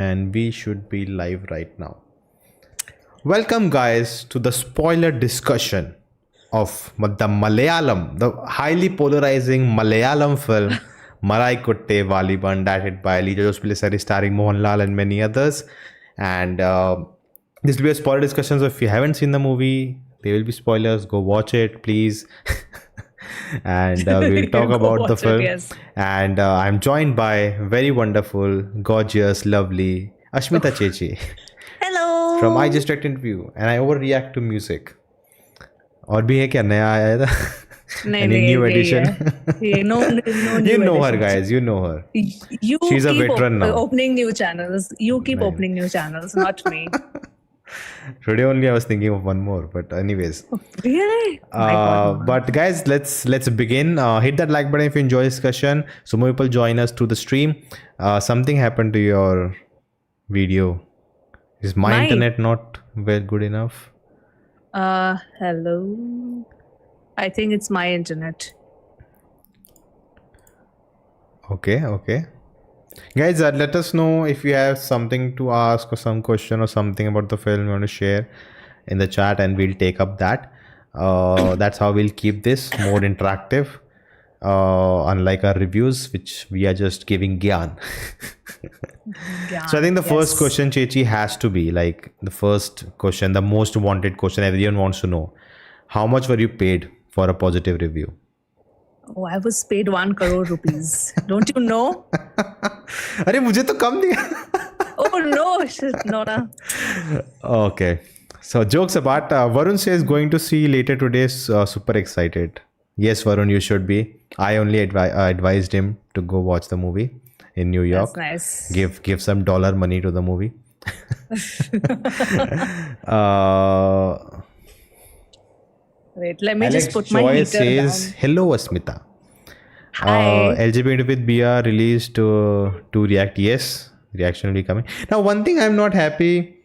And we should be live right now. Welcome, guys, to the spoiler discussion of the highly polarizing Malayalam film Malaikottai Vaaliban, directed by Lijo Jose Pellissery, starring Mohanlal and many others. And this will be a spoiler discussion. So if you haven't seen the movie, there will be spoilers. Go watch it, please. And we'll talk about the film. Yes. And I'm joined by very wonderful, gorgeous, lovely Ashmita Chechi Hello. from I Just Direct Interview, and I overreact to music. और भी है क्या नया आया था? Any new edition? No You know her, guys. You know her. You She's a keep veteran now. opening new channels. You keep opening new channels, not me. Today only I was thinking of one more, but anyways. Really? My God, But guys, let's begin. Hit that like button if you enjoy discussion. So more people join us to the stream. Something happened to your video. Is my internet not well good enough? Hello. I think it's my internet. Okay. Guys, let us know if you have something to ask or some question or something about the film you want to share in the chat, and we'll take up that. That's how we'll keep this more interactive, unlike our reviews, which we are just giving gyan. So I think the first question, Chechi, has to be like the first question, the most wanted question everyone wants to know. How much were you paid for a positive review? Oh, I was paid 1 crore rupees. Don't you know? अरे मुझे तो कम दिया. Oh no, shit, Nona. Okay. So jokes apart, Varun says going to see later today. Super excited. Yes, Varun, you should be. I only advised him to go watch the movie in New York. That's nice. Give some dollar money to the movie. Wait, let me Alex just put my Joy heater says, down. hello, Asmita. Hi. LGBT with BR released to react. Yes, reaction will be coming. Now, one thing I'm not happy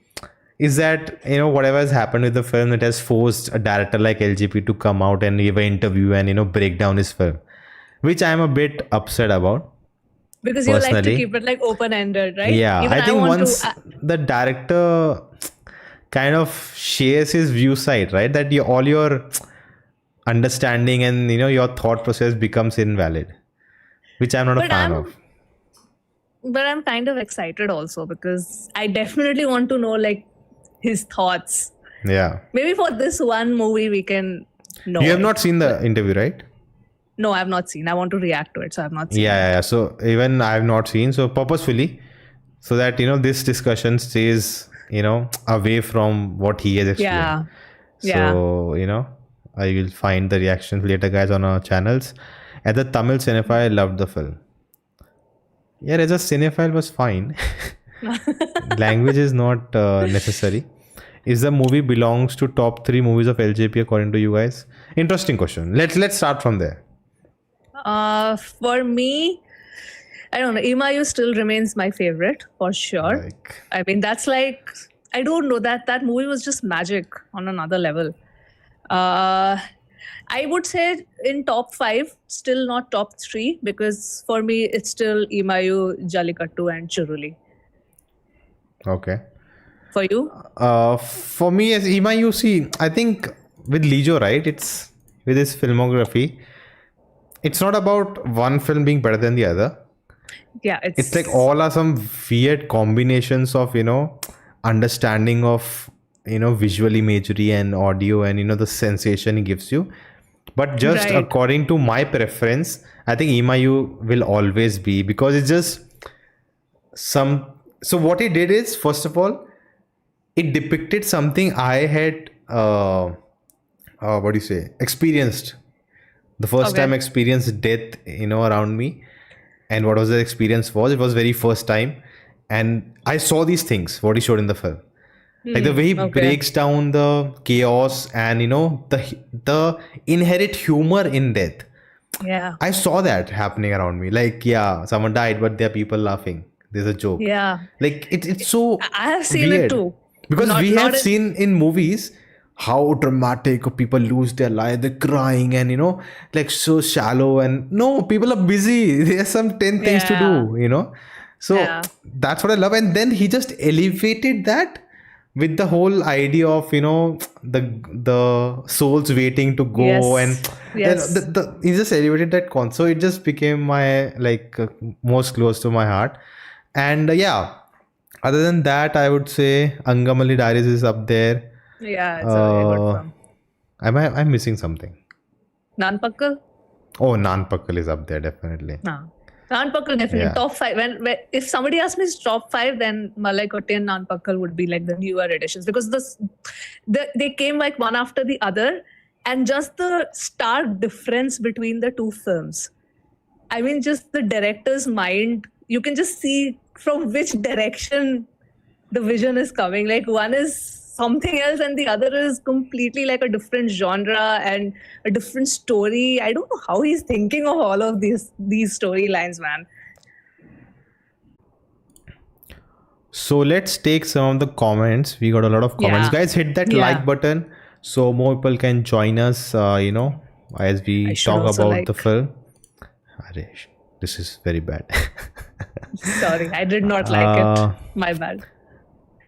is that, whatever has happened with the film, it has forced a director like LGP to come out and give an interview and, break down his film, which I'm a bit upset about. Because you like to personally. keep it like open-ended, right? Yeah, Even I think want once to, the director kind of shares his view side, right, that all your understanding and your thought process becomes invalid, which I'm not a fan of. But I'm kind of excited also because I definitely want to know like his thoughts. Yeah. Maybe for this one movie we can know. You have not seen the interview, right? No, I have not seen. I want to react to it, so I have not seen. Yeah. So even I have not seen, so purposefully, so that this discussion stays away from what he has experienced. Yeah. So I will find the reactions later, guys, on our channels. As a Tamil cinephile, I loved the film. Yeah, as a cinephile was fine. Language is not necessary. Is the movie belongs to top 3 movies of LJP according to you guys? Interesting question. Let's start from there. For me, I don't know. Imayu still remains my favorite for sure. I mean, that's like, I don't know, that movie was just magic on another level. I would say in top 5, still not top 3, because for me it's still Imayu, Jallikattu and Chiruli. Okay. For you? For me, as Imayu, see, I think with Lijo, right, it's with his filmography, it's not about one film being better than the other. Yeah, it's like all are some weird combinations of understanding of visual imagery and audio and the sensation it gives you. But just according to my preference, I think Imayu will always be, because it's just some. So what he did is, first of all, it depicted something I had experienced. The first time I experienced death around me. And what was the experience was, it was very first time, and I saw these things what he showed in the film, like the way he breaks down the chaos and the inherent humor in death. Yeah, I saw that happening around me. Like, yeah, someone died, but there are people laughing. There's a joke. Yeah, like it's so I have seen weird. it too, because we have seen in movies how dramatic, or people lose their life, they're crying and like so shallow, and no, people are busy, there's some 10 things to do, So that's what I love. And then he just elevated that with the whole idea of, you know, the souls waiting to go. And he just elevated that concept. So it just became my most close to my heart. And other than that, I would say Angamali Diaries is up there. Yeah, it's a very good film. I'm missing something. Naan Pakkal? Oh, Naan Pakkal is up there, definitely. Naan Pakkal, definitely. Top 5. When if somebody asks me top 5, then Malaikottai and Naan Pakkal would be like the newer editions, because they came like one after the other, and just the stark difference between the two films. I mean, just the director's mind, you can just see from which direction the vision is coming. Like, one is something else and the other is completely like a different genre and a different story. I don't know how he's thinking of all of these storylines, man. So let's take some of the comments. We got a lot of comments. Guys, hit that like button so more people can join us, as we talk about the film. This is very bad. Sorry, I did not like it. My bad.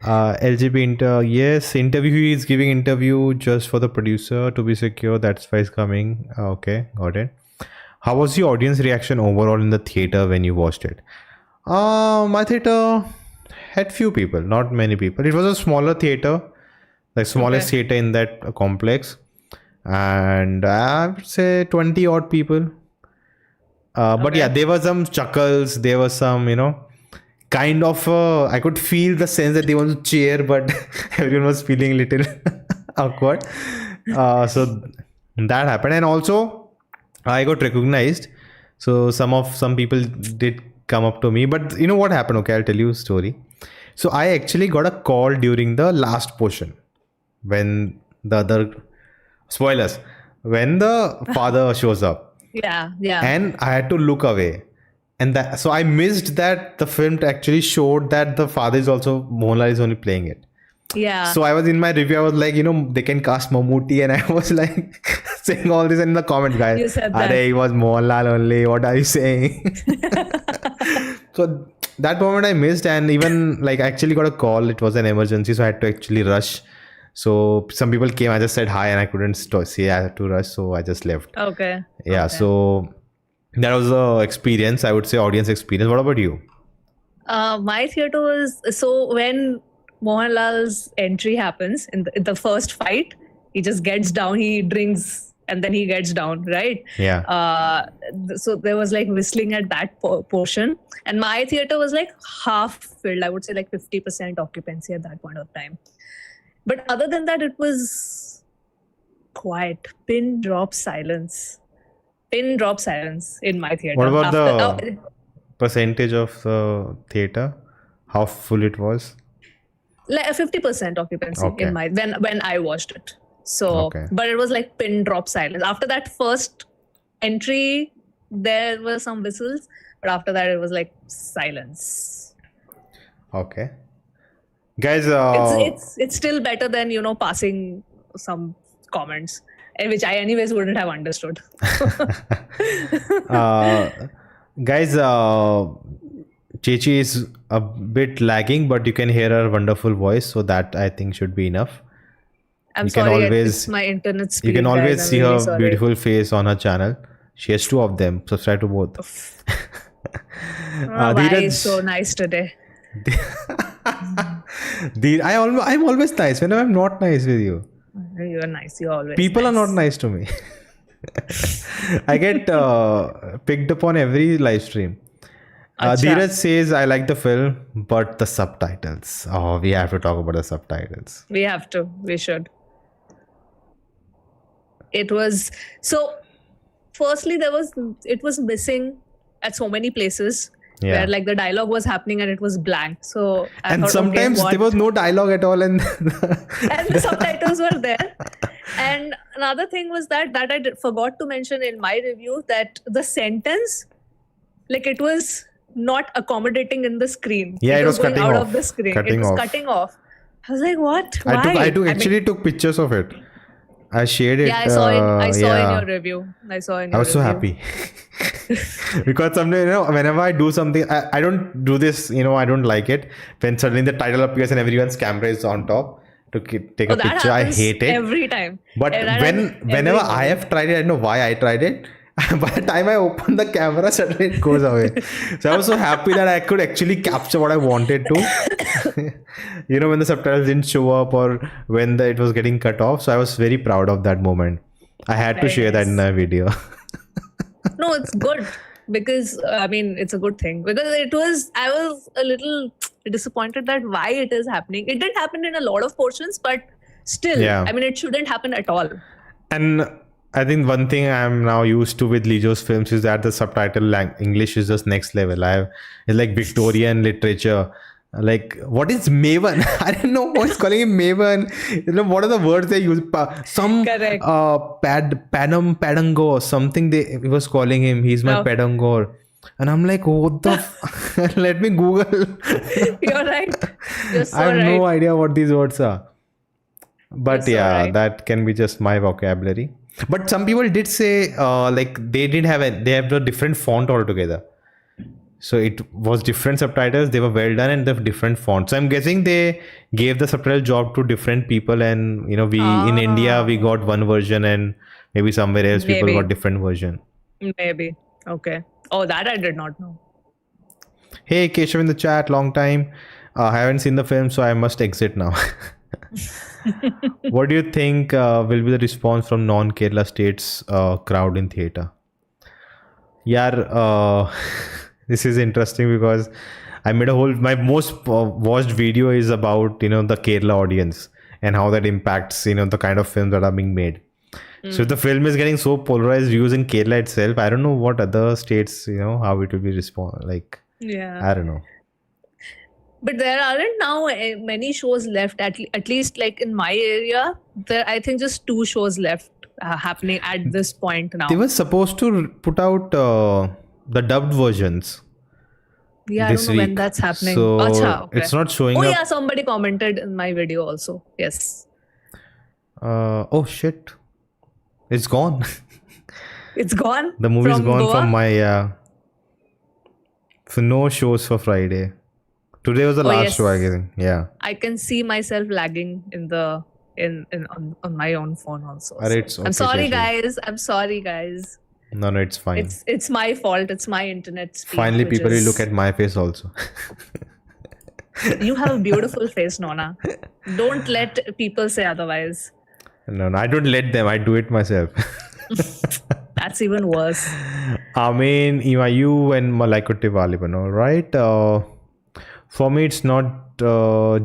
LGB yes, interview is giving interview just for the producer to be secure. That's why it's coming. Okay, got it. How was your audience reaction overall in the theater when you watched it? My theater had few people, not many people. It was a smaller theater, like smallest theater in that complex, and I would say 20 odd people. But there were some chuckles. There was some, kind of I could feel the sense that they want to cheer, but everyone was feeling a little awkward. So that happened, and also I got recognized. So some people did come up to me, but you know what happened? Okay, I'll tell you a story. So I actually got a call during the last portion when the other spoilers, when the father shows up. Yeah. And I had to look away. And so I missed that the film actually showed that the father is also, Mohanlal is only playing it. Yeah. So I was in my review, I was like, they can cast Mammootty, and I was like saying all this in the comments, guys. You said that. He was Mohanlal only. What are you saying? So that moment I missed, and even I actually got a call. It was an emergency, so I had to actually rush. So some people came, I just said hi, and I couldn't see. I had to rush, so I just left. Okay. Yeah. Okay. So that was the experience, I would say, audience experience. What about you? My theater was, so when Mohanlal's entry happens in the first fight, he just gets down, he drinks, and then he gets down, right? Yeah. So there was whistling at that portion, and my theater was half filled. I would say 50% occupancy at that point of time. But other than that, it was quiet, pin drop silence in my theater. What about the percentage of the theater? How full it was? 50% occupancy in my when I watched it. So, but it was pin drop silence. After that first entry, there were some whistles, but after that it was silence. Okay, guys, it's still better than passing some comments, which I anyways wouldn't have understood. Guys, Chechi is a bit lagging, but you can hear her wonderful voice, so that I think should be enough. I'm sorry, it's my internet speed. You can always see her beautiful face on her channel. She has 2 of them. Subscribe to both. Why is so nice today? I'm always nice. Whenever I'm not nice with you. You are nice. You're always People nice. are not nice to me. I get picked up on every live stream. Dheeraj says, I like the film, but the subtitles. Oh, we have to talk about the subtitles. We have to. We should. It was... So, firstly, it was missing at so many places. Yeah. Where the dialogue was happening and it was blank. So I thought, sometimes there was no dialogue at all, and the subtitles were there. And another thing was that I forgot to mention in my review, that the sentence, it was not accommodating in the screen. Yeah, it was going cutting out off. Of the screen. It was cutting off. I was like, what? Why? I actually took pictures of it. I shared it. Yeah, I saw in yeah. your review. I saw in I your was so review. happy. Because someday, whenever I do something, I don't do this, I don't like it. When suddenly the title appears and everyone's camera is on top to take Oh, a that picture, I happens hate it. every time. But That happens whenever every I movie. have tried it, I don't know why I tried it. By the time I open the camera, suddenly it goes away. So I was so happy that I could actually capture what I wanted to. When the subtitles didn't show up or when it was getting cut off. So I was very proud of that moment. I had to Very share that in nice. my video. No, it's good because it's a good thing because I was a little disappointed that why it is happening. It did happen in a lot of portions, but still, Yeah. it shouldn't happen at all. And I think one thing I'm now used to with Lijo's films is that the subtitle English is just next level. It's like Victorian literature. Like, what is Maven? I don't know what's calling him Maven. What are the words they use? Some Correct. Padango or something he was calling him. He's my Padangor. And I'm like, what the let me Google. You're right. You're so I have right. no idea what these words are. But You're so right. that can be just my vocabulary. But some people did say they have a different font altogether. So it was different subtitles. They were well done and the different fonts. So I'm guessing they gave the subtitle job to different people, and we in India we got one version, and maybe somewhere else people got different version. Maybe. Okay. Oh, that I did not know. Hey Keshav in the chat, long time. I haven't seen the film, so I must exit now. What do you think will be the response from non-Kerala states crowd in theatre? This is interesting because I made my most watched video is about the Kerala audience and how that impacts the kind of films that are being made. So if the film is getting so polarized views in Kerala itself, I don't know what other states how it will be I don't know. But there aren't now many shows left. At least like in my area, there I think just 2 shows left happening at this point now. They were supposed to put out the dubbed versions. Yeah, I don't know when that's happening. So okay. it's not showing up. Oh yeah, somebody commented in my video also. Yes. Oh shit. It's gone. It's gone? The movie's gone Goa? from my So no shows for Friday. Today was the last show, I guess. Yeah. I can see myself lagging on my own phone also. So. I'm sorry, guys. No, it's fine. It's my fault. It's my internet speed. Finally, people will look at my face also. You have a beautiful face, Nona. Don't let people say otherwise. No, I don't let them. I do it myself. That's even worse. Amen, you and Malaikottai Vaaliban, all right? For me, it's not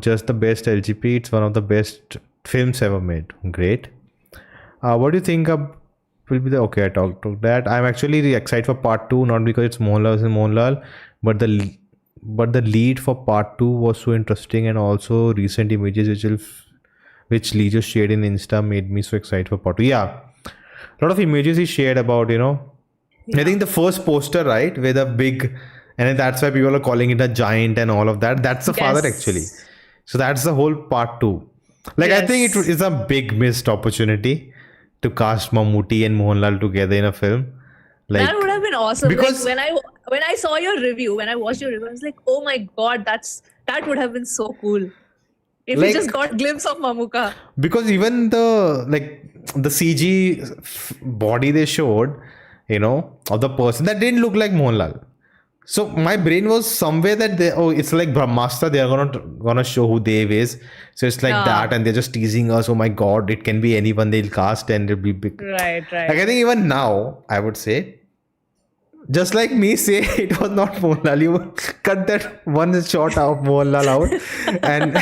just the best LGP. It's one of the best films ever made. Great. What do you think will be the... Okay, I talked to that. I'm actually really excited for part 2, not because it's Mohanlal, but the lead for part 2 was so interesting, and also recent images which Lijo shared in Insta made me so excited for part 2. Yeah. A lot of images he shared about, I think the first poster, right, with a big... And that's why people are calling it a giant and all of that. That's the father actually. So that's the whole part 2. I think it is a big missed opportunity to cast Mammootty and Mohanlal together in a film. That would have been awesome. Because when I saw your review, when I watched your review, I was like, oh my god, that would have been so cool. If we just got a glimpse of Mamuka. Because even the CG body they showed, of the person, that didn't look like Mohanlal. So my brain was somewhere that it's like Brahmastra, they are gonna show who Dev is. So it's like that, and they're just teasing us. Oh my god, it can be anyone they'll cast and it'll be big. Right. I think even now, I would say, just like me say it was not Mohanlal, you cut that one shot of Mohanlal out and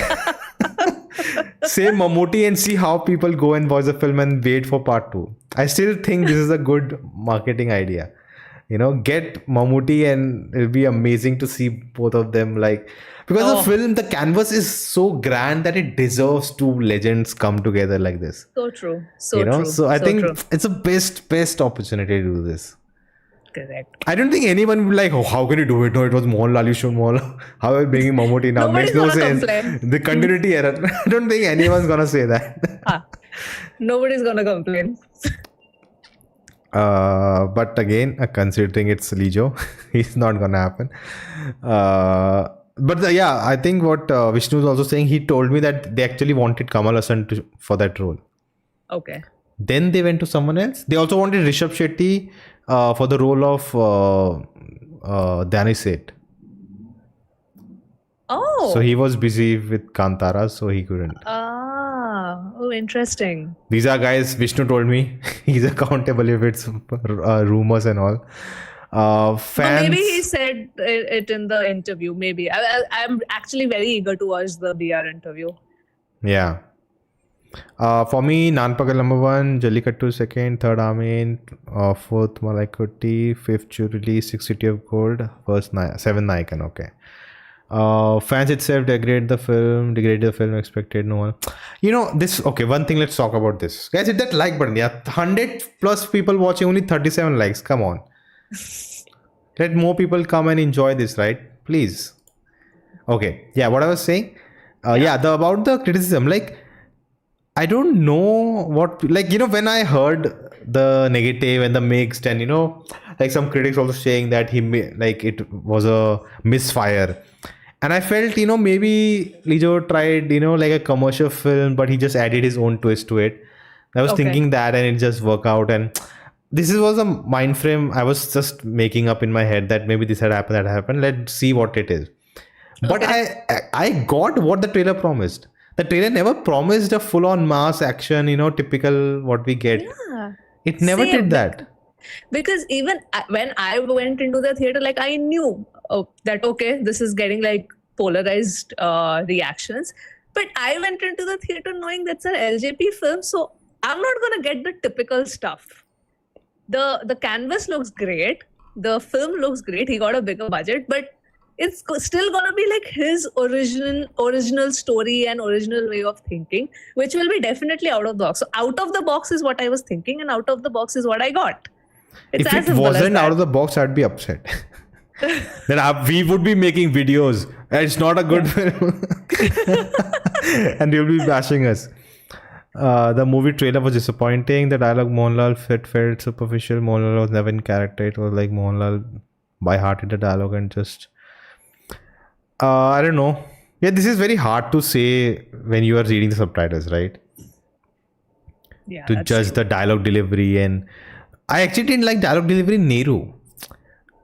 say Mammootty and see how people go and watch the film and wait for part 2. I still think this is a good marketing idea. Get Mammootty and it'll be amazing to see both of them because the film, the canvas is so grand that it deserves 2 legends come together like this. So true. True. So I think it's a best opportunity to do this. Correct. I don't think anyone would like, how can you do it? No, it was Mohanlal, you showed Mohanlal. How are you bringing Mammootty now? Nobody's Makes no gonna sense. complain. The continuity error. I don't think anyone's gonna say that. Nobody's gonna complain. But again, considering it's Lijo, it's not gonna happen. Yeah, I think what Vishnu was also saying, he told me that they actually wanted Kamal Hassan for that role. Okay. Then they went to someone else. They also wanted Rishabh Shetty for the role of Dani Seth. Oh. So he was busy with Kantara, so he couldn't. Oh, interesting. These are guys Vishnu told me. He's accountable if it's rumors and all. Fans. But maybe he said it in the interview. Maybe I'm actually very eager to watch the BR interview. Yeah. For me, Nanpagal number 1, Jallikattu second, third Amen, fourth Malaikottai, fifth Churili, sixth City of Gold, seventh Nayakan. Okay. Fans itself degraded the film, expected no one. You know, this, okay, one thing, let's talk about this. Guys, hit that like button. Yeah, 100 plus people watching, only 37 likes. Come on. Let more people come and enjoy this, right? Please. Okay. Yeah, what I was saying. About the criticism, like, I don't know what, like, you know, when I heard the negative and the mixed, and, you know, like some critics also saying that it was a misfire. And I felt, you know, maybe Lijo tried, you know, like a commercial film, but he just added his own twist to it. I was thinking that, and it just worked out. And this was a mind frame I was just making up in my head that maybe this had happened, that happened. Let's see what it is. But I got what the trailer promised. The trailer never promised a full-on mass action, you know, typical what we get. Yeah. It never did that. Because even when I went into the theater, like I knew that, okay, this is getting like polarized reactions. But I went into the theater knowing that's an LJP film. So I'm not going to get the typical stuff. The canvas looks great. The film looks great. He got a bigger budget, but it's still going to be like his original story and original way of thinking, which will be definitely out of the box. So out of the box is what I was thinking, and out of the box is what I got. It's if it wasn't out of the box, I'd be upset. Then we would be making videos. It's not a good film. And you'll be bashing us. The movie trailer was disappointing. The dialogue Mohanlal felt superficial. Mohanlal was never in character. It was like Mohanlal by-hearted the dialogue and just... I don't know. Yeah, this is very hard to say when you are reading the subtitles, right? Yeah. To judge the dialogue delivery. And I actually didn't like dialogue delivery in Nehru.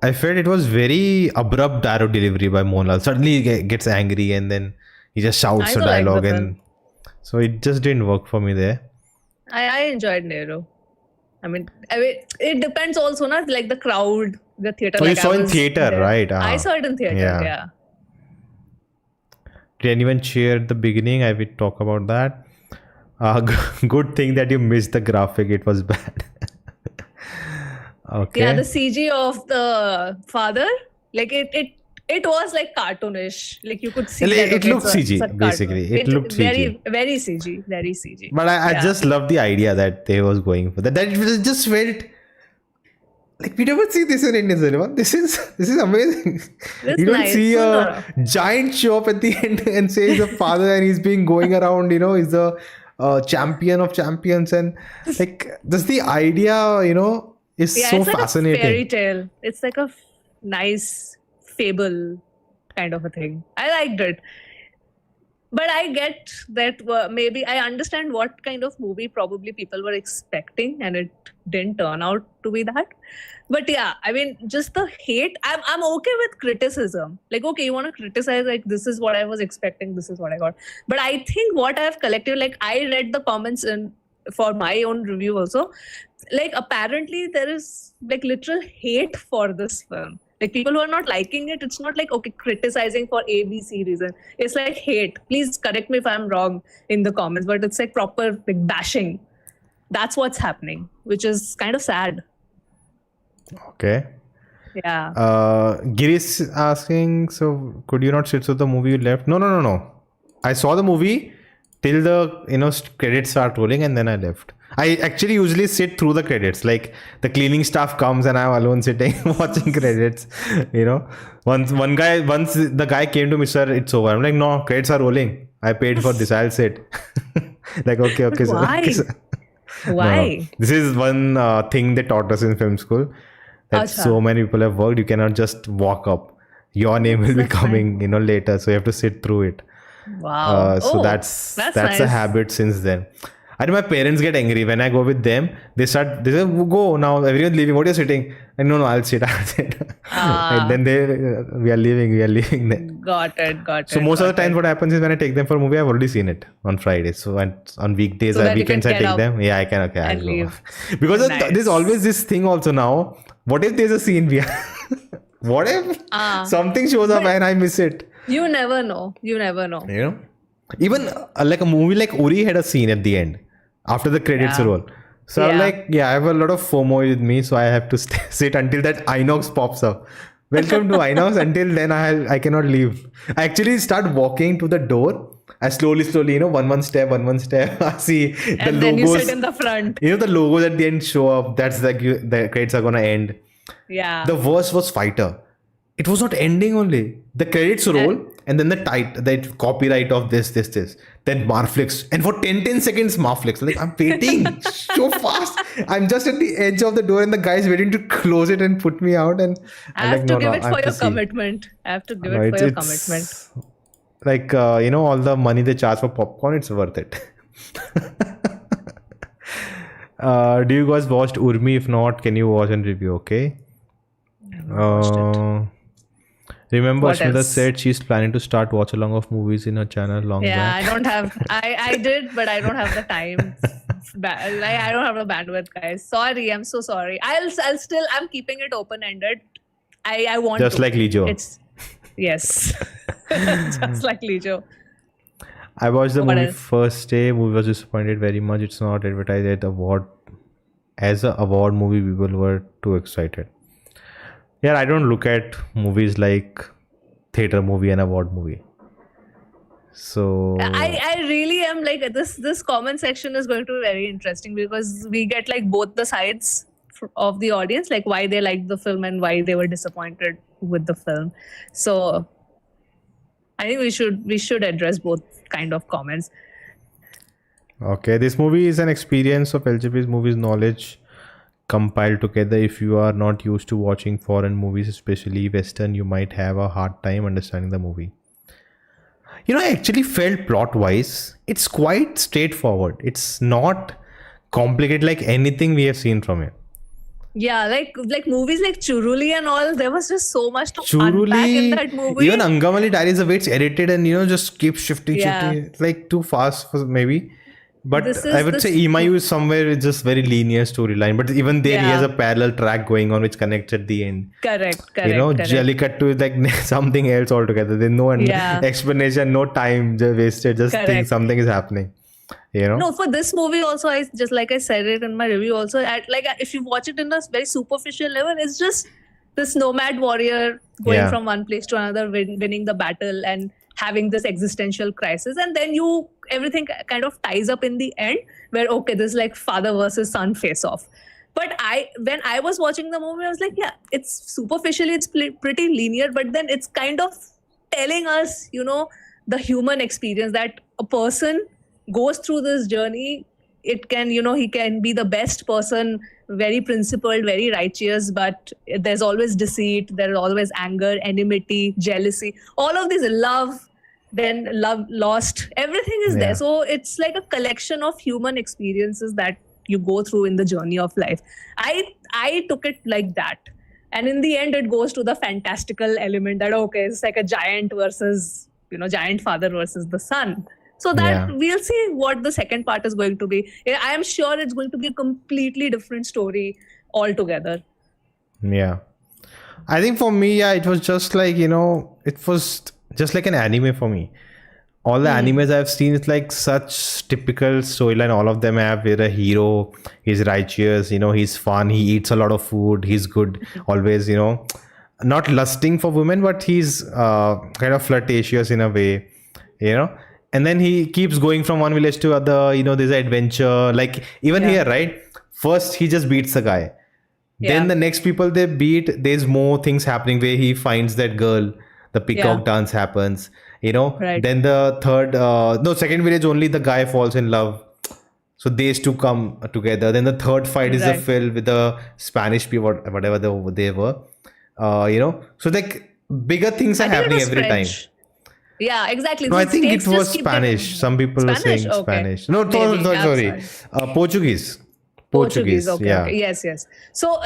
I felt it was very abrupt dialogue delivery by Mohanlal. Suddenly he gets angry and then he just shouts the dialogue. And so it just didn't work for me there. I enjoyed Nehru. I mean, it depends also, not like the crowd, the theater. So like you saw in theater, there. Right? I saw it in theater, yeah. Did anyone cheer at the beginning? I will talk about that. Good thing that you missed the graphic. It was bad. Okay. Yeah, the CG of the father, like it was like cartoonish. Like you could see it looked CG basically. It looked CG. Very CG, very CG. But I just love the idea that they was going for that. That it just felt like we never see this in Indian cinema. This is amazing. You don't see a giant show up at the end and say he's a father and he's been going around, you know, he's the champion of champions, and like just the idea, you know, is so it's like fascinating. A fairy tale. It's like a nice fable kind of a thing. I liked it. But I get that maybe I understand what kind of movie probably people were expecting, and it didn't turn out to be that. But yeah, I mean, just the hate. I'm okay with criticism. Like, okay, you want to criticize, like, this is what I was expecting, this is what I got. But I think what I've collected, like, I read the comments for my own review also. Like, apparently there is like literal hate for this film. Like, people who are not liking it, it's not like, okay, criticizing for ABC reason. It's like hate. Please correct me if I'm wrong in the comments, but it's like proper like bashing. That's what's happening, which is kind of sad. Okay. Yeah. Girish asking, so could you not sit through the movie you left? No. I saw the movie till the, you know, credits start rolling and then I left. I actually usually sit through the credits. Like the cleaning staff comes and I'm alone sitting watching credits. You know, once the guy came to me, sir, it's over. I'm like, no, credits are rolling. I paid for this. I'll sit. Like, okay, But why? so no, Why? this is one thing they taught us in film school, that so Acha. many people have worked. You cannot just walk up. Your name will be That's fine. coming, later. So you have to sit through it. Wow. So Oh, that's that's a nice. habit since then. And my parents get angry when I go with them. They say, go now, everyone's leaving. What are you sitting? And no, I'll sit. And then we are leaving then. Got it. So most of the times what happens is when I take them for a movie, I've already seen it on Fridays. So on weekdays So or that you weekends, can I get take up them. Yeah, I can. Okay, I'll and go. leave. Because Nice. there's always this thing also now. What if there's a scene behind? What if something shows up and I miss it? You never know. Even like a movie like Uri had a scene at the end after the credits Yeah. roll. So I'm Yeah. like, I have a lot of FOMO with me, so I have to sit until that Inox pops up. Welcome to Inox. Until then, I cannot leave. I actually start walking to the door. I slowly, one step. I see the And then you logos. sit in the front. The logos at the end show up. That's like the credits are gonna end. Yeah. The worst was Fighter. It was not ending only. The credits roll and then the copyright of this. Then Marflix. And for 10 seconds, Marflix. Like, I'm waiting so fast. I'm just at the edge of the door and the guy's waiting to close it and put me out. And I have to give it for your commitment. Like, all the money they charge for popcorn, it's worth it. Do you guys watched Urmi? If not, can you watch and review? Okay. Remember, What Ashmita else? said she's planning to start watch along of movies in her channel long Yeah, back. I don't have. I did, but I don't have the time. I don't have the bandwidth, guys. Sorry, I'm so sorry. I'm keeping it open ended. I want Just to. like Lijo. Yes, just like Lijo. I watched the What movie else? first day. Movie was disappointed very much. It's not advertised at award. As a award movie, people were too excited. Yeah, I don't look at movies like theater movie and award movie. So I really am like this comment section is going to be very interesting because we get like both the sides of the audience, like why they liked the film and why they were disappointed with the film. So I think we should address both kind of comments. okay, this movie is an experience of LGBT movies knowledge compiled together. If you are not used to watching foreign movies, especially Western, you might have a hard time understanding the movie. I actually felt plot-wise, it's quite straightforward. It's not complicated like anything we have seen from it. Yeah, like movies like Churuli and all, there was just so much to unpack in that movie. Even Angamali Diaries, the way it's edited and just keep shifting. Yeah. It's like too fast for maybe. But This I is would the- say Imayu is somewhere it's just very linear storyline. But even there, he Yeah. has a parallel track going on which connects at the end. Correct. Jallikattu is like something else altogether. There's no Yeah. explanation, no time just wasted. Just think Correct. something is happening. No, for this movie also, I just like I said it in my review also. If you watch it in a very superficial level, it's just this nomad warrior going Yeah. from one place to another, winning the battle and having this existential crisis, and then everything kind of ties up in the end, where okay, this is like father versus son face off. But when I was watching the movie, I was like, yeah, it's superficially it's pretty linear, but then it's kind of telling us, the human experience that a person goes through this journey. It can, he can be the best person, very principled, very righteous, but there's always deceit, there's always anger, enmity, jealousy, all of this, love, then love lost, everything is Yeah. there. So it's like a collection of human experiences that you go through in the journey of life. I took it like that. And in the end, it goes to the fantastical element that, okay, it's like a giant versus, giant father versus the son. So that Yeah. we'll see what the second part is going to be. I am sure it's going to be a completely different story altogether. Yeah. I think for me, it was just like, it was just like an anime for me. All the animes I've seen, it's like such typical storyline. All of them have where a hero, he's righteous, he's fun, he eats a lot of food, he's good, always, not lusting for women, but he's kind of flirtatious in a way, and then he keeps going from one village to other, there's an adventure. Like even Yeah. here, right? First, he just beats the guy. Then Yeah. the next people they beat, there's more things happening where he finds that girl, the peacock Yeah. dance happens, Right. Then the third, second village only the guy falls in love. So these two come together. Then the third fight is the Right. film with the Spanish people, whatever they were. So like bigger things are I think it happening was every time. French. Yeah, exactly. No, I The think stakes it was just keep getting Spanish. Some people were Spanish. saying Okay, Spanish. No, maybe. I'm sorry. sorry. Portuguese. Portuguese. Okay, Yeah. okay. Yes. So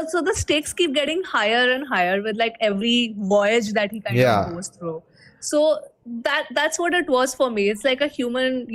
so the stakes keep getting higher and higher with like every voyage that he kind of Yeah. goes through. So that's what it was for me. It's like a human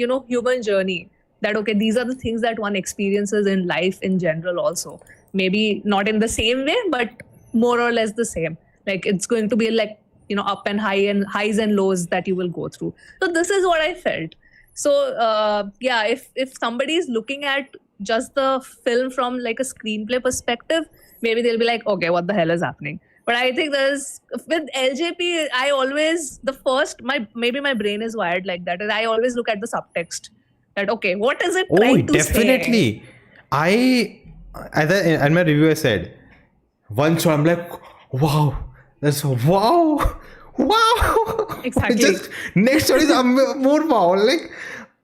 journey. That okay, these are the things that one experiences in life in general. Also, maybe not in the same way, but more or less the same. Like it's going to be like up and highs and lows that you will go through. So this is what I felt. So if somebody is looking at just the film from like a screenplay perspective, maybe they'll be like, okay, what the hell is happening? But I think there's with LJP, I always maybe my brain is wired like that, and I always look at the subtext. That okay, what is it trying to say? Definitely. In my review I said, one shot I'm like, wow, that's wow. Exactly. Just next shot is more wow. Like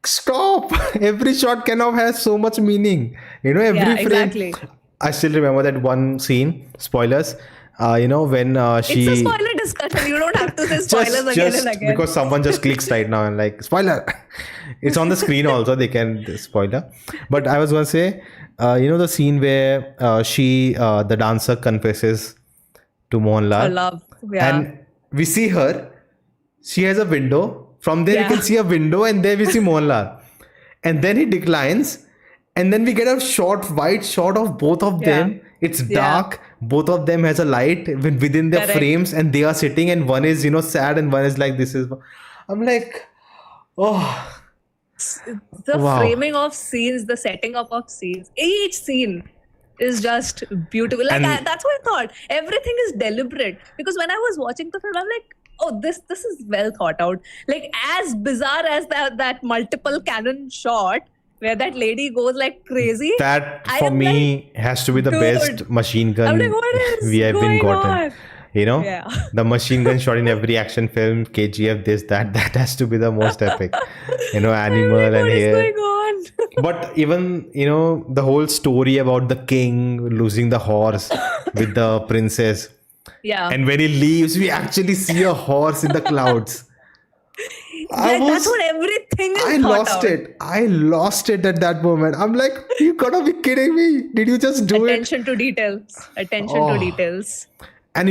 stop. Every shot cannot have so much meaning. Every frame. Exactly. I still remember that one scene. Spoilers. When she. It's a spoiler discussion. You don't have to say spoilers again and again. Because someone just clicks right now and like spoiler. It's on the screen also. They can spoiler. But I was gonna say, the scene where the dancer confesses to Mohanlal. Her love. Yeah. And we see her. She has a window. From there, you can see a window, and there we see Mohanlal. And then he declines, and then we get a wide shot of both of them. It's dark. Both of them has a light within their frames, and they are sitting, and one is sad, and one is like this is. I'm like, oh. The framing of scenes, the setting up of scenes, each scene is just beautiful. Like that's what I thought. Everything is deliberate, because when I was watching the film, I'm like, oh, this is well thought out. Like as bizarre as that multiple cannon shot where that lady goes like crazy. That for me has to be the best machine gun we have been gotten. The machine gun shot in every action film, KGF, this, that has to be the most epic. Animal and hair. But even, the whole story about the king losing the horse with the princess. Yeah. And when he leaves, we actually see a horse in the clouds. That's what everything is. I lost it at that moment. I'm like, you gotta be kidding me. Did you just do Attention to details. And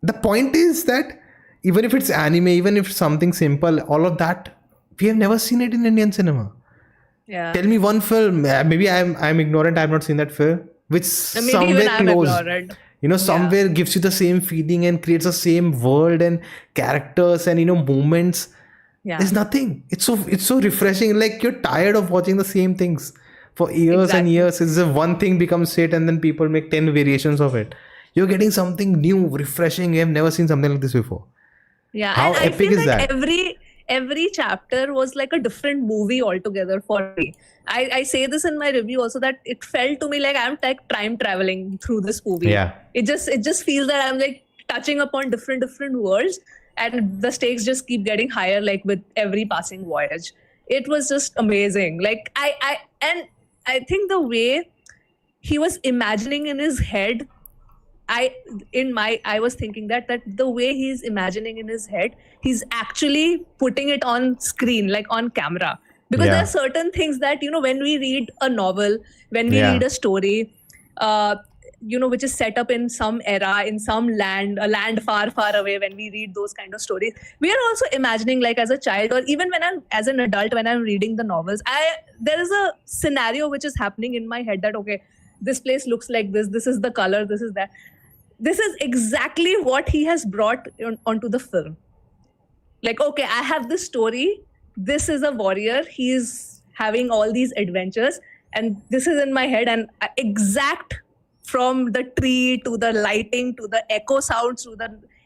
the point is that even if it's anime, even if it's something simple, all of that, we have never seen it in Indian cinema. Yeah. Tell me one film. Maybe I'm ignorant. I've not seen that film. Which somewhere close. Somewhere gives you the same feeling and creates the same world and characters and moments. Yeah. There's nothing. It's so refreshing. Like you're tired of watching the same things for years and years. It's one thing becomes hit and then people make 10 variations of it. You're getting something new, refreshing. You have never seen something like this before. Yeah. How and epic is that? Every chapter was like a different movie altogether for me. I say this in my review also, that it felt to me like I'm like time traveling through this movie. Yeah. It just feels that I'm like touching upon different worlds, and the stakes just keep getting higher like with every passing voyage. It was just amazing. Like I think the way he was imagining in his head, I was thinking that the way he's imagining in his head, he's actually putting it on screen, like on camera. Because there are certain things that, when we read a novel, when we read a story, which is set up in some era, in some land, a land far, far away, when we read those kind of stories, we are also imagining, like as a child, or even as an adult, when I'm reading the novels, there is a scenario which is happening in my head that, okay, this place looks like this is the color, this is that. This is exactly what he has brought onto the film. Like, okay, I have this story. This is a warrior. He's having all these adventures. And this is in my head. And exact from the tree to the lighting to the echo sounds to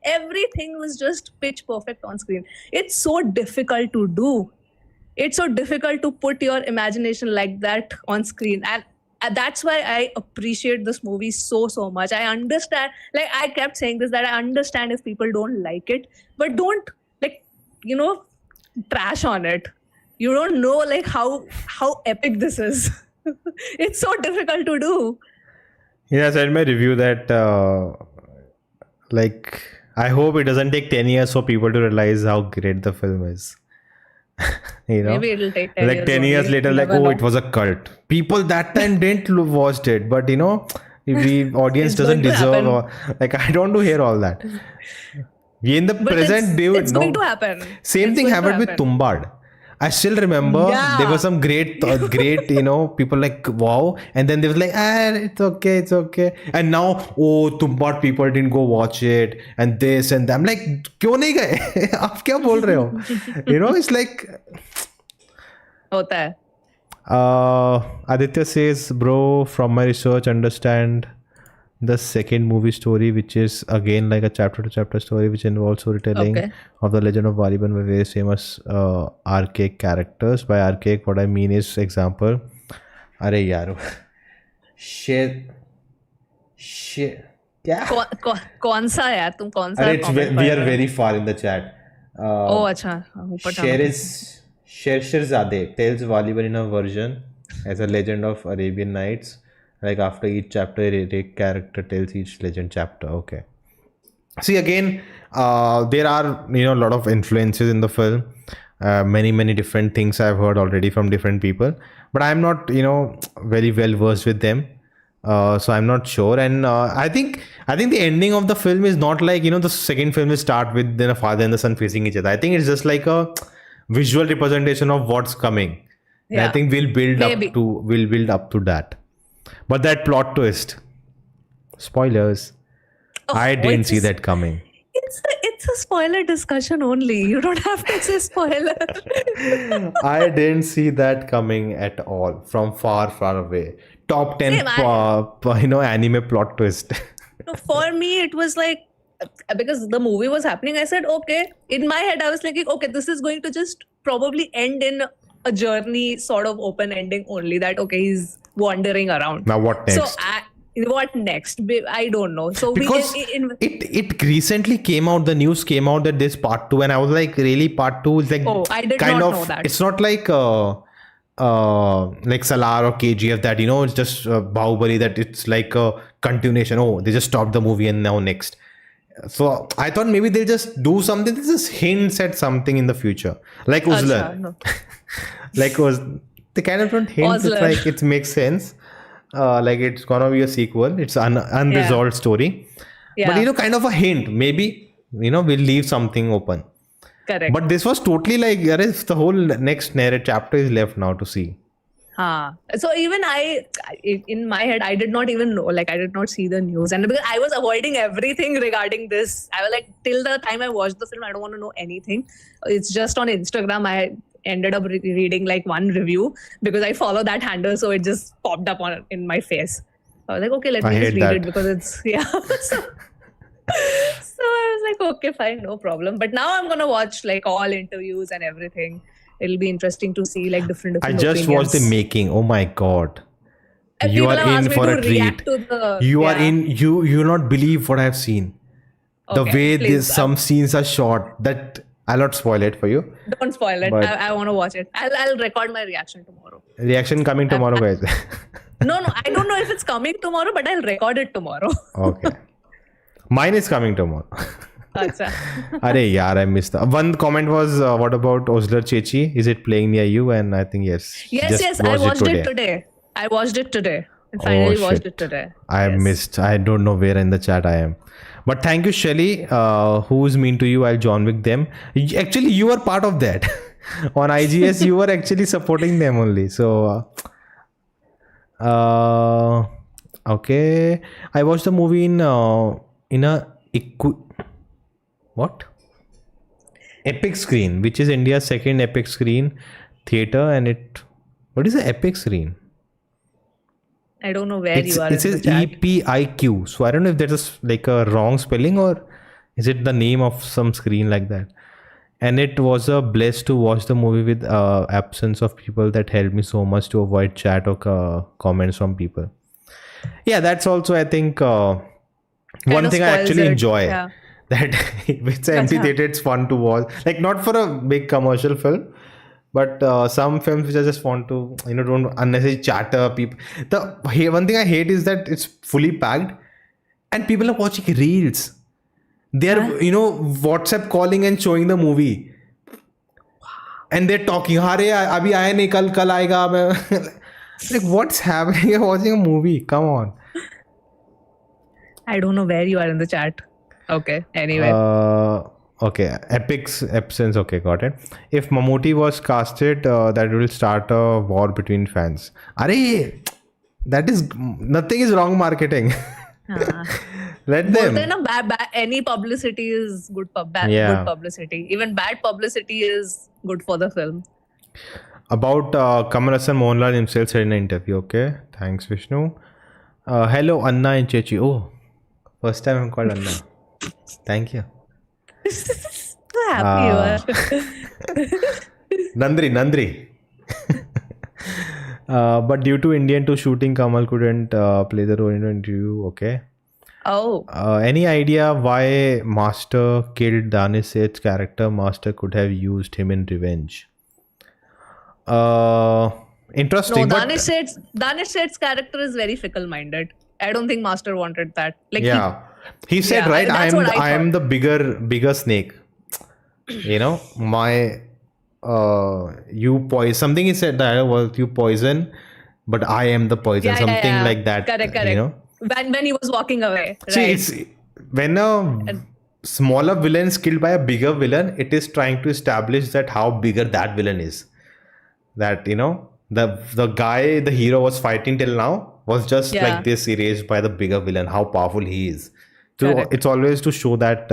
everything was just pitch perfect on screen. It's so difficult to do. It's so difficult to put your imagination like that on screen. And that's why I appreciate this movie so much. I understand, like I kept saying this, that I understand if people don't like it, but don't trash on it. you don't know like how epic this is. It's so difficult to do. Yeah, I said in my review that like I hope it doesn't take 10 years for people to realize how great the film is. Maybe it'll take 10 like years 10 years only. later, You like, never oh, know. it was a cult. People that time didn't watched it, but if the audience It's doesn't going to deserve, happen. like, I don't want to hear all that. In the But present day, it's going to happen. Same It's thing going to happened with happen. Tumbad. I still remember there were some great, people like, wow. And then they was like, it's okay, it's okay. And now, oh, Tumbad people didn't go watch it. And this and that. I'm like, क्यों नहीं गए? आप क्या बोल रहे हो? It's like... होता है. Aditya says, bro, from my research, understand the second movie story, which is again like a chapter to chapter story, which involves storytelling of the legend of Vaaliban by various famous archaic characters. By archaic, what I mean is, example, अरे यार, shit, क्या? कौन सा यार तुम कौन सा? We are very far in the chat. Oh, अच्छा. Sherzadeh tells Vaaliban in a version as a legend of Arabian Nights. Like after each chapter, a character tells each legend chapter. Okay. See, again, there are a lot of influences in the film. Many different things I've heard already from different people, but I'm not very well versed with them. So I'm not sure. And I think the ending of the film is not like the second film will start with a father and the son facing each other. I think it's just like a visual representation of what's coming. And I think we'll build up to that. But that plot twist, spoilers, I didn't see that coming. It's a spoiler discussion only. You don't have to say spoiler. I didn't see that coming at all from far away. Top 10 anime plot twist. No, for me, it was like, because the movie was happening, I said, okay. In my head, I was thinking, okay, this is going to just probably end in a journey sort of open ending only. That, okay, he's wandering around. Now what next? So what next? I don't know. So because it recently came out, the news came out that this part 2, and I was like, really, part 2 is like I did not know that. It's not like Salar or KGF that it's just Bahubali, that it's like a continuation. Oh, they just stopped the movie and now next. So I thought maybe they'll just do something. This just hints at something in the future, like Uzlar. No. They kind of don't hint. It's like it makes sense. Like it's gonna be a sequel. It's an unresolved story. Yeah. But kind of a hint. Maybe we'll leave something open. Correct. But this was totally like the whole next narrative chapter is left now to see. So even in my head, I did not even know, like I did not see the news, and because I was avoiding everything regarding this, I was like, till the time I watched the film, I don't want to know anything. It's just on Instagram, I ended up reading like one review because I follow that handle, so it just popped up in my face. I was like, okay, let me just read it because it's So I was like, okay, fine, no problem. But now I'm gonna watch like all interviews and everything. It'll be interesting to see like different I just watched the making. Oh my god. You are in for a treat. You are in. You not believe what I've seen. Okay, the way some scenes are shot. That I'll not spoil it for you. Don't spoil it. I want to watch it. I'll record my reaction tomorrow. Reaction coming tomorrow, guys. No. I don't know if it's coming tomorrow, but I'll record it tomorrow. Okay. Mine is coming tomorrow. Achha. Arey yaar, I missed that. One comment was, what about Ozler Chechi? Is it playing near you? And I think yes. Yes. I watched it today. I watched it today. And finally watched it today. I missed. I don't know where in the chat I am. But thank you, Shelly. Who's mean to you? I'll John Wick them. Actually, you were part of that. On IGS, you were actually supporting them only. So, okay. I watched the movie in a Epic Screen, which is India's second Epic Screen theater, and what is the Epic Screen? I don't know where you are. It says EPIQ, so I don't know if there's like a wrong spelling or is it the name of some screen like that. And it was a bliss to watch the movie with absence of people. That helped me so much to avoid chat or comments from people. Yeah, that's also I think one thing I actually enjoy. Yeah. That it's an empty theater, it's fun to watch. Like not for a big commercial film, But some films which I just want to, don't unnecessarily chatter people. One thing I hate is that it's fully packed and people are watching reels. They're, WhatsApp calling and showing the movie. And they're talking, "Hare, abhi aaya nahi, kal aayega." Like, what's happening? You're watching a movie. Come on. I don't know where you are in the chat. Okay, anyway. Okay, Epsons. Okay, got it. If Mammootty was casted, that will start a war between fans. Arey, nothing is wrong marketing. Let them. Any publicity is good, good publicity. Even bad publicity is good for the film. About Kamal Hassan, Mohanlal himself said in an interview. Okay, thanks Vishnu. Hello Anna and Chechi. Oh, first time I'm called Anna. Thank you. So happy you are. Nandri. But due to Indian 2 shooting, Kamal couldn't play the role in the interview. Okay. Oh. Any idea why Master killed Danish Seth's character? Master could have used him in revenge. Interesting. No, Danish Seth's character is very fickle-minded. I don't think Master wanted that. Like, he said, right? I am the bigger snake. My you poison something. He said that was you poison, but I am the poison. Something like that. Correct. When he was walking away. See, it's when a smaller villain is killed by a bigger villain, it is trying to establish that how bigger that villain is. That the guy the hero was fighting till now was just like this, erased by the bigger villain. How powerful he is. So it's always to show that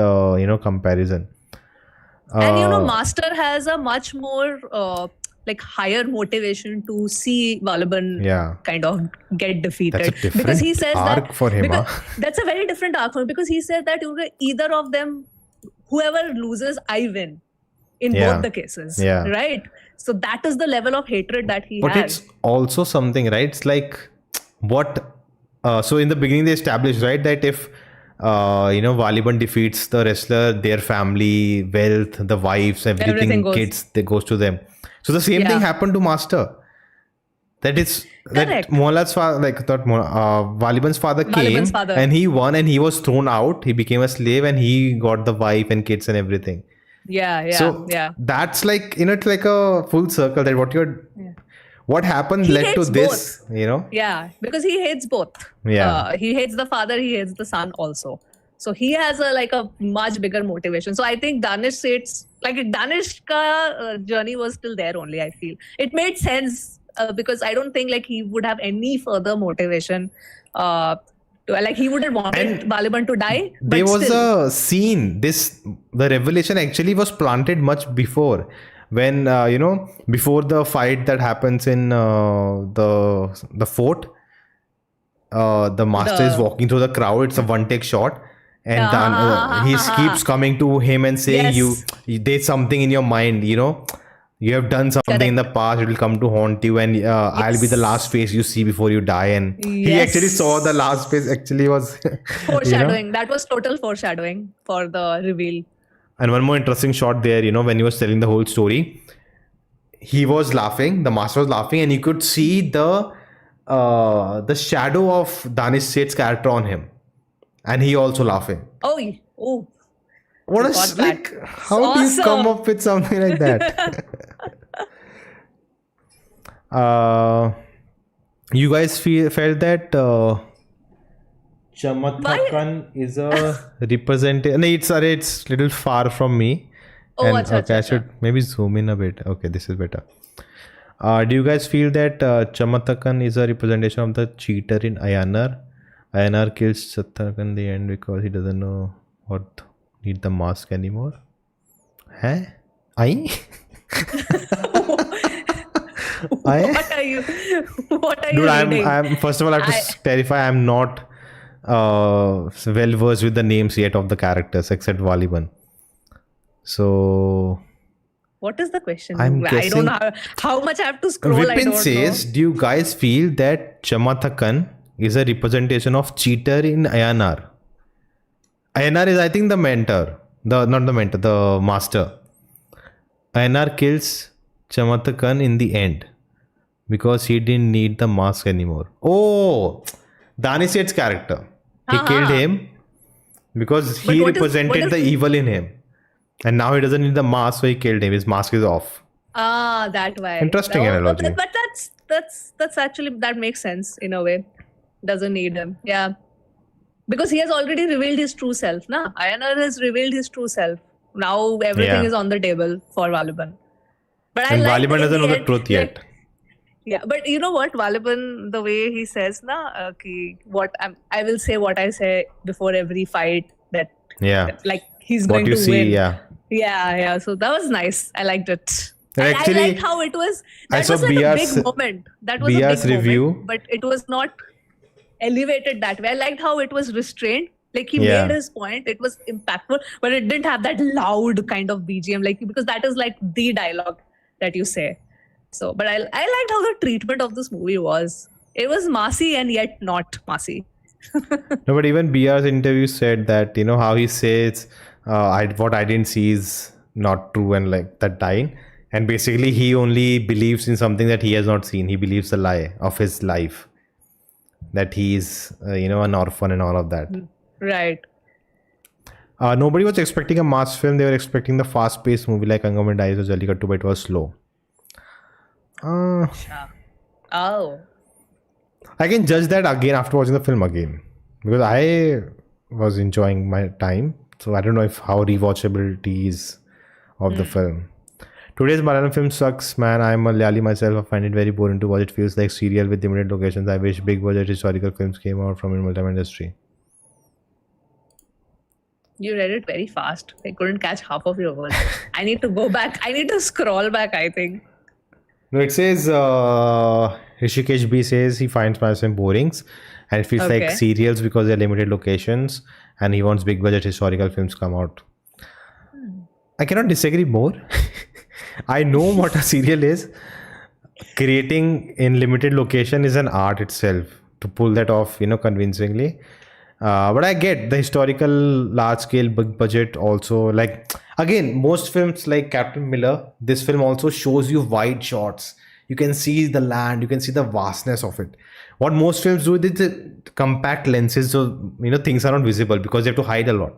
comparison. And Master has a much more higher motivation to see Vaaliban kind of get defeated. That's a different he says arc that for him. That's a very different arc for him, because he said that either of them, whoever loses, I win in both the cases. Right? So that is the level of hatred that he has. But it's also something, right? It's like what so in the beginning they established, right, that if Vaaliban defeats the wrestler, their family, wealth, the wives, everything kids, they goes to them. So the same thing happened to Master. That is that Mohanlal's father, Vaaliban's father came and he won and he was thrown out. He became a slave and he got the wife and kids and everything. So that's like it's like a full circle. That what happened led to this. Both. Because he hates both. He hates the father. He hates the son also. So he has a much bigger motivation. So I think Danish Seth's Danish ka journey was still there only. I feel it made sense because I don't think he would have any further motivation. He wouldn't want Vaaliban to die. There was a scene. The revelation actually was planted much before. When before the fight that happens in the fort, the Master is walking through the crowd. It's a one-take shot. And he keeps coming to him and saying, there's something in your mind, you have done something in the past, it will come to haunt you, and I'll be the last face you see before you die. And he actually saw the last face actually was foreshadowing. That was total foreshadowing for the reveal. And one more interesting shot there, when he was telling the whole story, he was laughing, the Master was laughing, and you could see the shadow of Danish Seth's character on him. And he also laughing. Oh. What is how do you come up with something like that? You guys felt that Chamathakan is a representation. No, it's little far from me. I should maybe zoom in a bit. Okay, this is better. Do you guys feel that Chamathakan is a representation of the cheater in Ayanar? Ayanar kills Chamathakan in the end because he doesn't know what need the mask anymore. Huh? What are you Dude, reading? I'm first of all I have to clarify, I'm not well versed with the names yet of the characters except Vaaliban. So what is the question? I don't know how much I have to scroll. Vipin says, do you guys feel that Chamathakan is a representation of cheater in Ayanar? Ayanar is, I think, the mentor. The Master. Ayanar kills Chamatkan in the end because he didn't need the mask anymore. Oh, Dani Seth's character. He killed him because But he what is represented the evil in him. And now he doesn't need the mask, so he killed him. His mask is off. that way. Interesting analogy. But that's actually, that makes sense in a way. Doesn't need him. Yeah. Because he has already revealed his true self. Ayanar has revealed his true self. Now everything is on the table for Vaaliban. But and Vaaliban doesn't know the truth yet. Yeah, but you know what? Vaaliban, the way he says, I will say what I say before every fight. Like he's what going you to see, win. Yeah. So that was nice. I liked it. And actually, I liked how it was. That I was saw like BR's, a big moment. That was BR's a big review. moment, but it was not elevated that way. I liked how it was restrained. Like he made his point. It was impactful, but it didn't have that loud kind of BGM, like, because that is like the dialogue that you say. So, but I liked how the treatment of this movie was. It was massy and yet not massy. No, but even BR's interview said that, you know, how he says, what I didn't see is not true, and like that dying. And basically, he only believes in something that he has not seen. He believes the lie of his life, that he is, an orphan and all of that. Right. Nobody was expecting a mass film. They were expecting the fast-paced movie like Angam Dies or Jallikattu, but it was slow. Oh. I can judge that again after watching the film again, because I was enjoying my time. So I don't know how rewatchability is of the film. Today's Malayalam film sucks, man. I'm a Malayali myself. I find it very boring to watch. It feels like serial with limited locations. I wish big budget historical films came out from the Malayalam industry. You read it very fast. I couldn't catch half of your words. I need to go back. I need to scroll back, I think. No, it says Rishikesh B says he finds Malayalam boring and it feels like serials because they're limited locations, and he wants big budget historical films come out. I cannot disagree more. I know what a serial is. Creating in limited location is an art itself to pull that off, convincingly. But I get the historical large scale big budget also. Like, again, most films like Captain Miller, this film also shows you wide shots. You can see the land, you can see the vastness of it. What most films do is the compact lenses, so things are not visible because they have to hide a lot.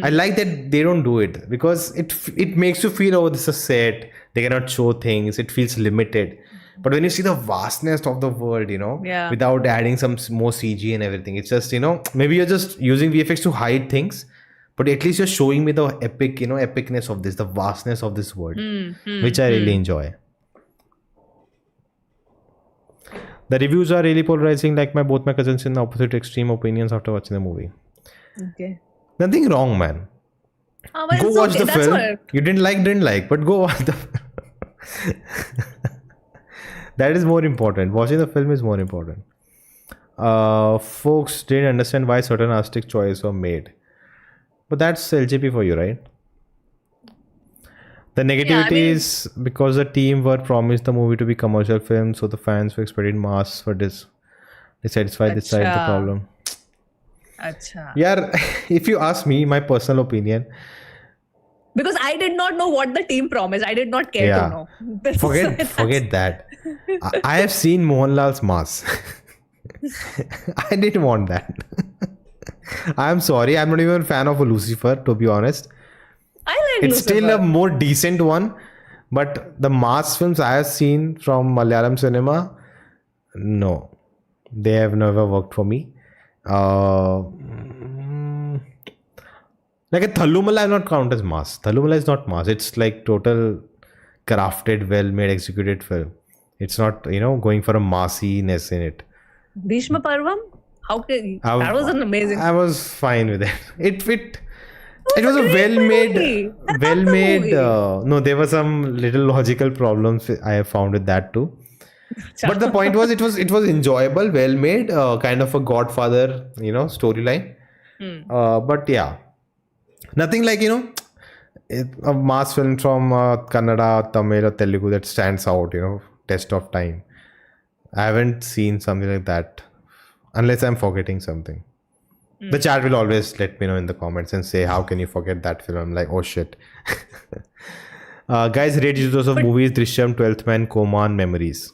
I like that they don't do it because it makes you feel, oh, this is a set, they cannot show things, it feels limited. But when you see the vastness of the world, without adding some more CG and everything, it's just, maybe you're just using VFX to hide things, but at least you're showing me the epic, epicness of this, the vastness of this world, which I really enjoy. The reviews are really polarizing, like both my cousins in the opposite extreme opinions after watching the movie. Okay. Nothing wrong, man. Go watch the film. You didn't like, but go watch the film. That is more important. Watching the film is more important. Folks didn't understand why certain artistic choices were made. But that's LGP for you, right? The negativity is because the team were promised the movie to be commercial film, so the fans were expecting mass for this. Dissatisfied, this side of the problem. Yeah, if you ask me, my personal opinion. Because I did not know what the team promised. I did not care to know. Forget that. I have seen Mohanlal's mass. I didn't want that. I'm sorry. I'm not even a fan of Lucifer, to be honest. I like It's still a more decent one. But the mass films I have seen from Malayalam cinema, no. They have never worked for me. Like a Thalumala I not count as mass. Thalumala is not mass. It's like total crafted, well-made, executed film. It's not, going for a massiness in it. Bhishma Parvam? That was an amazing. I was fine with it. It was a well-made. No, there were some little logical problems I have found with that too. But the point was, it was enjoyable, well-made, kind of a Godfather, storyline. But yeah, nothing like a mass film from Kannada, Tamil, or Telugu that stands out. Test of time. I haven't seen something like that, unless I'm forgetting something. The chat will always let me know in the comments and say, how can you forget that film? I'm like, oh shit. Guys, rate users of movies: Drishyam, 12th Man, Koman, Memories.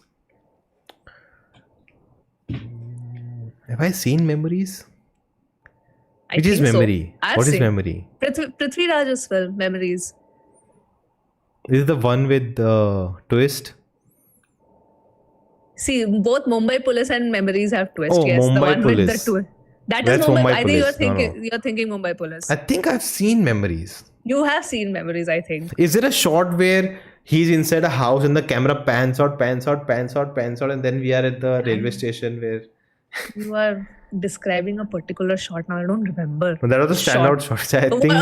Have I seen Memories? Which is Memory? What is Memory? Prithviraj's film, Memories. Is it the one with the twist? See, both Mumbai Police and Memories have twist. Oh, yes, Mumbai the one Police. with the twist. That's Mumbai Mumbai. I think Police. you're thinking Mumbai Police. I think I've seen Memories. You have seen Memories, I think. Is there a shot where he's inside a house and the camera pans out, and then we are at the railway station where... You are describing a particular shot now. I don't remember. That was the standout shots. I think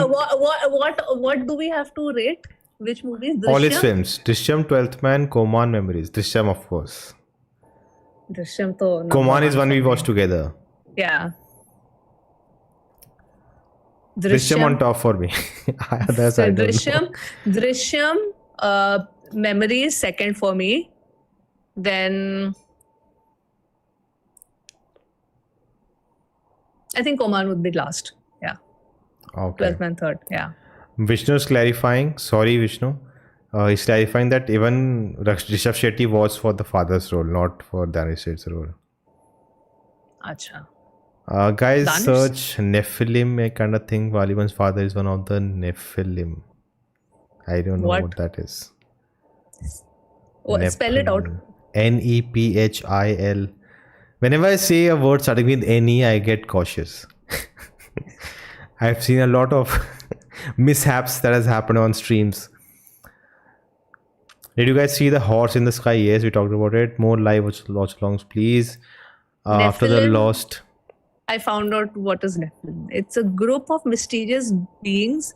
What do we have to rate? Which movies? all his films. Drishyam, 12th Man, Koman, Memories. Drishyam, of course. Drishyam to Koman is one we watched together. Yeah. Drishyam on top for me. Others I don't know. Drishyam, Memories second for me. Then I think Koman would be last. Yeah. Okay. 12th Man third. Yeah. Vishnu is clarifying. Sorry, Vishnu. He's clarifying that even Rishabh Shetty was for the father's role, not for Danish Seth's role. Acha. Guys, Danish? search Nephilim. I kind of think Vaaliban's father is one of the Nephilim. I don't know what that is. Spell it out. Nephil. Whenever I say a word starting with NE, I get cautious. I've seen a lot of mishaps that has happened on streams. Did you guys see the horse in the sky? Yes, we talked about it. More live watch alongs, please. After the Lost. I found out what is Nephilim. It's a group of mysterious beings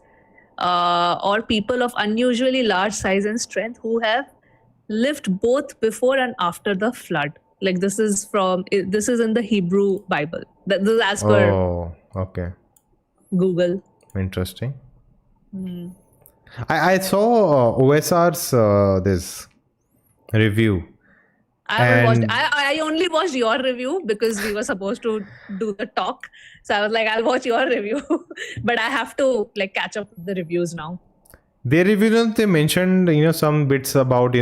or people of unusually large size and strength who have lived both before and after the flood. Like this is in the Hebrew Bible. This is as per okay. Google. Interesting. I saw OSR's this review. I only watched your review because we were supposed to do the talk. So I was like, I'll watch your review. But I have to catch up with the reviews now. Their reviews, they mentioned, some bits about,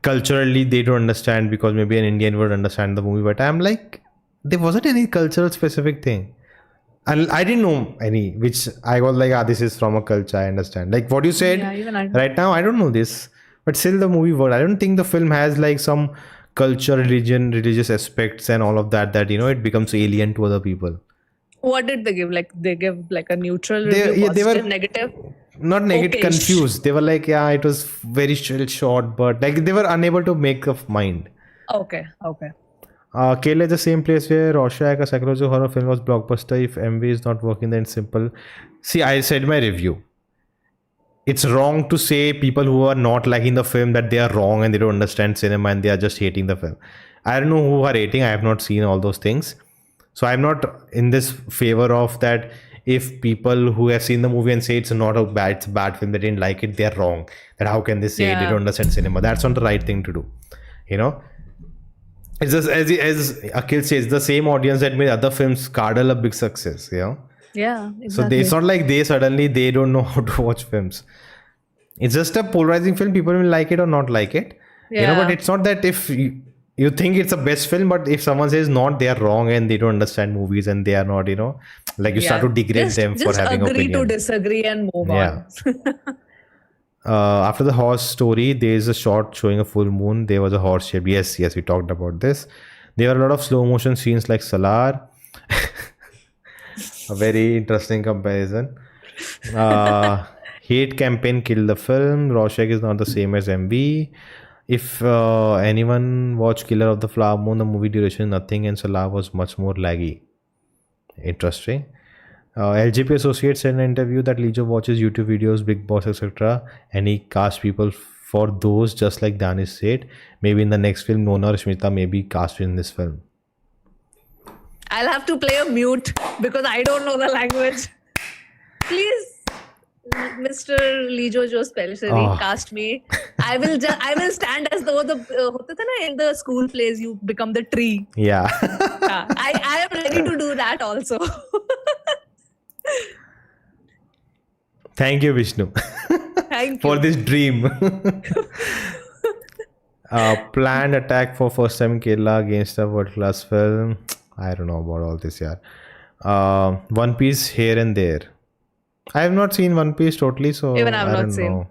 culturally they don't understand because maybe an Indian would understand the movie. But I'm like, there wasn't any cultural specific thing. And I didn't know any, which I was like, this is from a culture, I understand. Like what you said right now, I don't know this. But still the movie worked. I don't think the film has some culture, religion, religious aspects and all of that, it becomes alien to other people. What did they give? They give a neutral review, positive, negative? Not negative, confused. They were like, it was very short, but they were unable to make up mind. Okay. Kerala is the same place where Rorschach, a psychological horror film, was blockbuster. If MV is not working, then it's simple. See, I said my review. It's wrong to say people who are not liking the film that they are wrong and they don't understand cinema and they are just hating the film. I don't know who are hating. I have not seen all those things. So I'm not in this favor of that. If people who have seen the movie and say it's not a bad film, they didn't like it, they're wrong. That how can they say they don't understand cinema? That's not the right thing to do. It's just as Akhil says, the same audience that made other films Cardal a big success. Yeah, exactly. So it's not like they don't know how to watch films. It's just a polarizing film. People will like it or not like it. But it's not that if you think it's the best film, but if someone says not, they are wrong and they don't understand movies and they are not, you start to degrade them for having opinion. Just agree to disagree and move on. After the horse story, there is a shot showing a full moon. There was a horse shape. Yes, we talked about this. There were a lot of slow motion scenes like Salar. A very interesting comparison. Hate campaign killed the film. Rorschach is not the same as MV. If anyone watched Killer of the Flower Moon, the movie duration is nothing and Salar was much more laggy. Interesting. LGP Associate said in an interview that Lijo watches YouTube videos, Big Boss, etc. and he casts people for those, just like Danish said. Maybe in the next film, Nona or Smita may be cast in this film. I'll have to play a mute because I don't know the language. Please, Mr. Lijo Jose Pellissery, cast me. I will stand as though in the school plays you become the tree. Yeah. I am ready to do that also. Thank you, Vishnu. Thank for you. this dream. Planned attack for first time in Kerala against a world class film. I don't know about all this, yeah. One Piece here and there. I have not seen One Piece totally, Even so I've I not don't seen. know.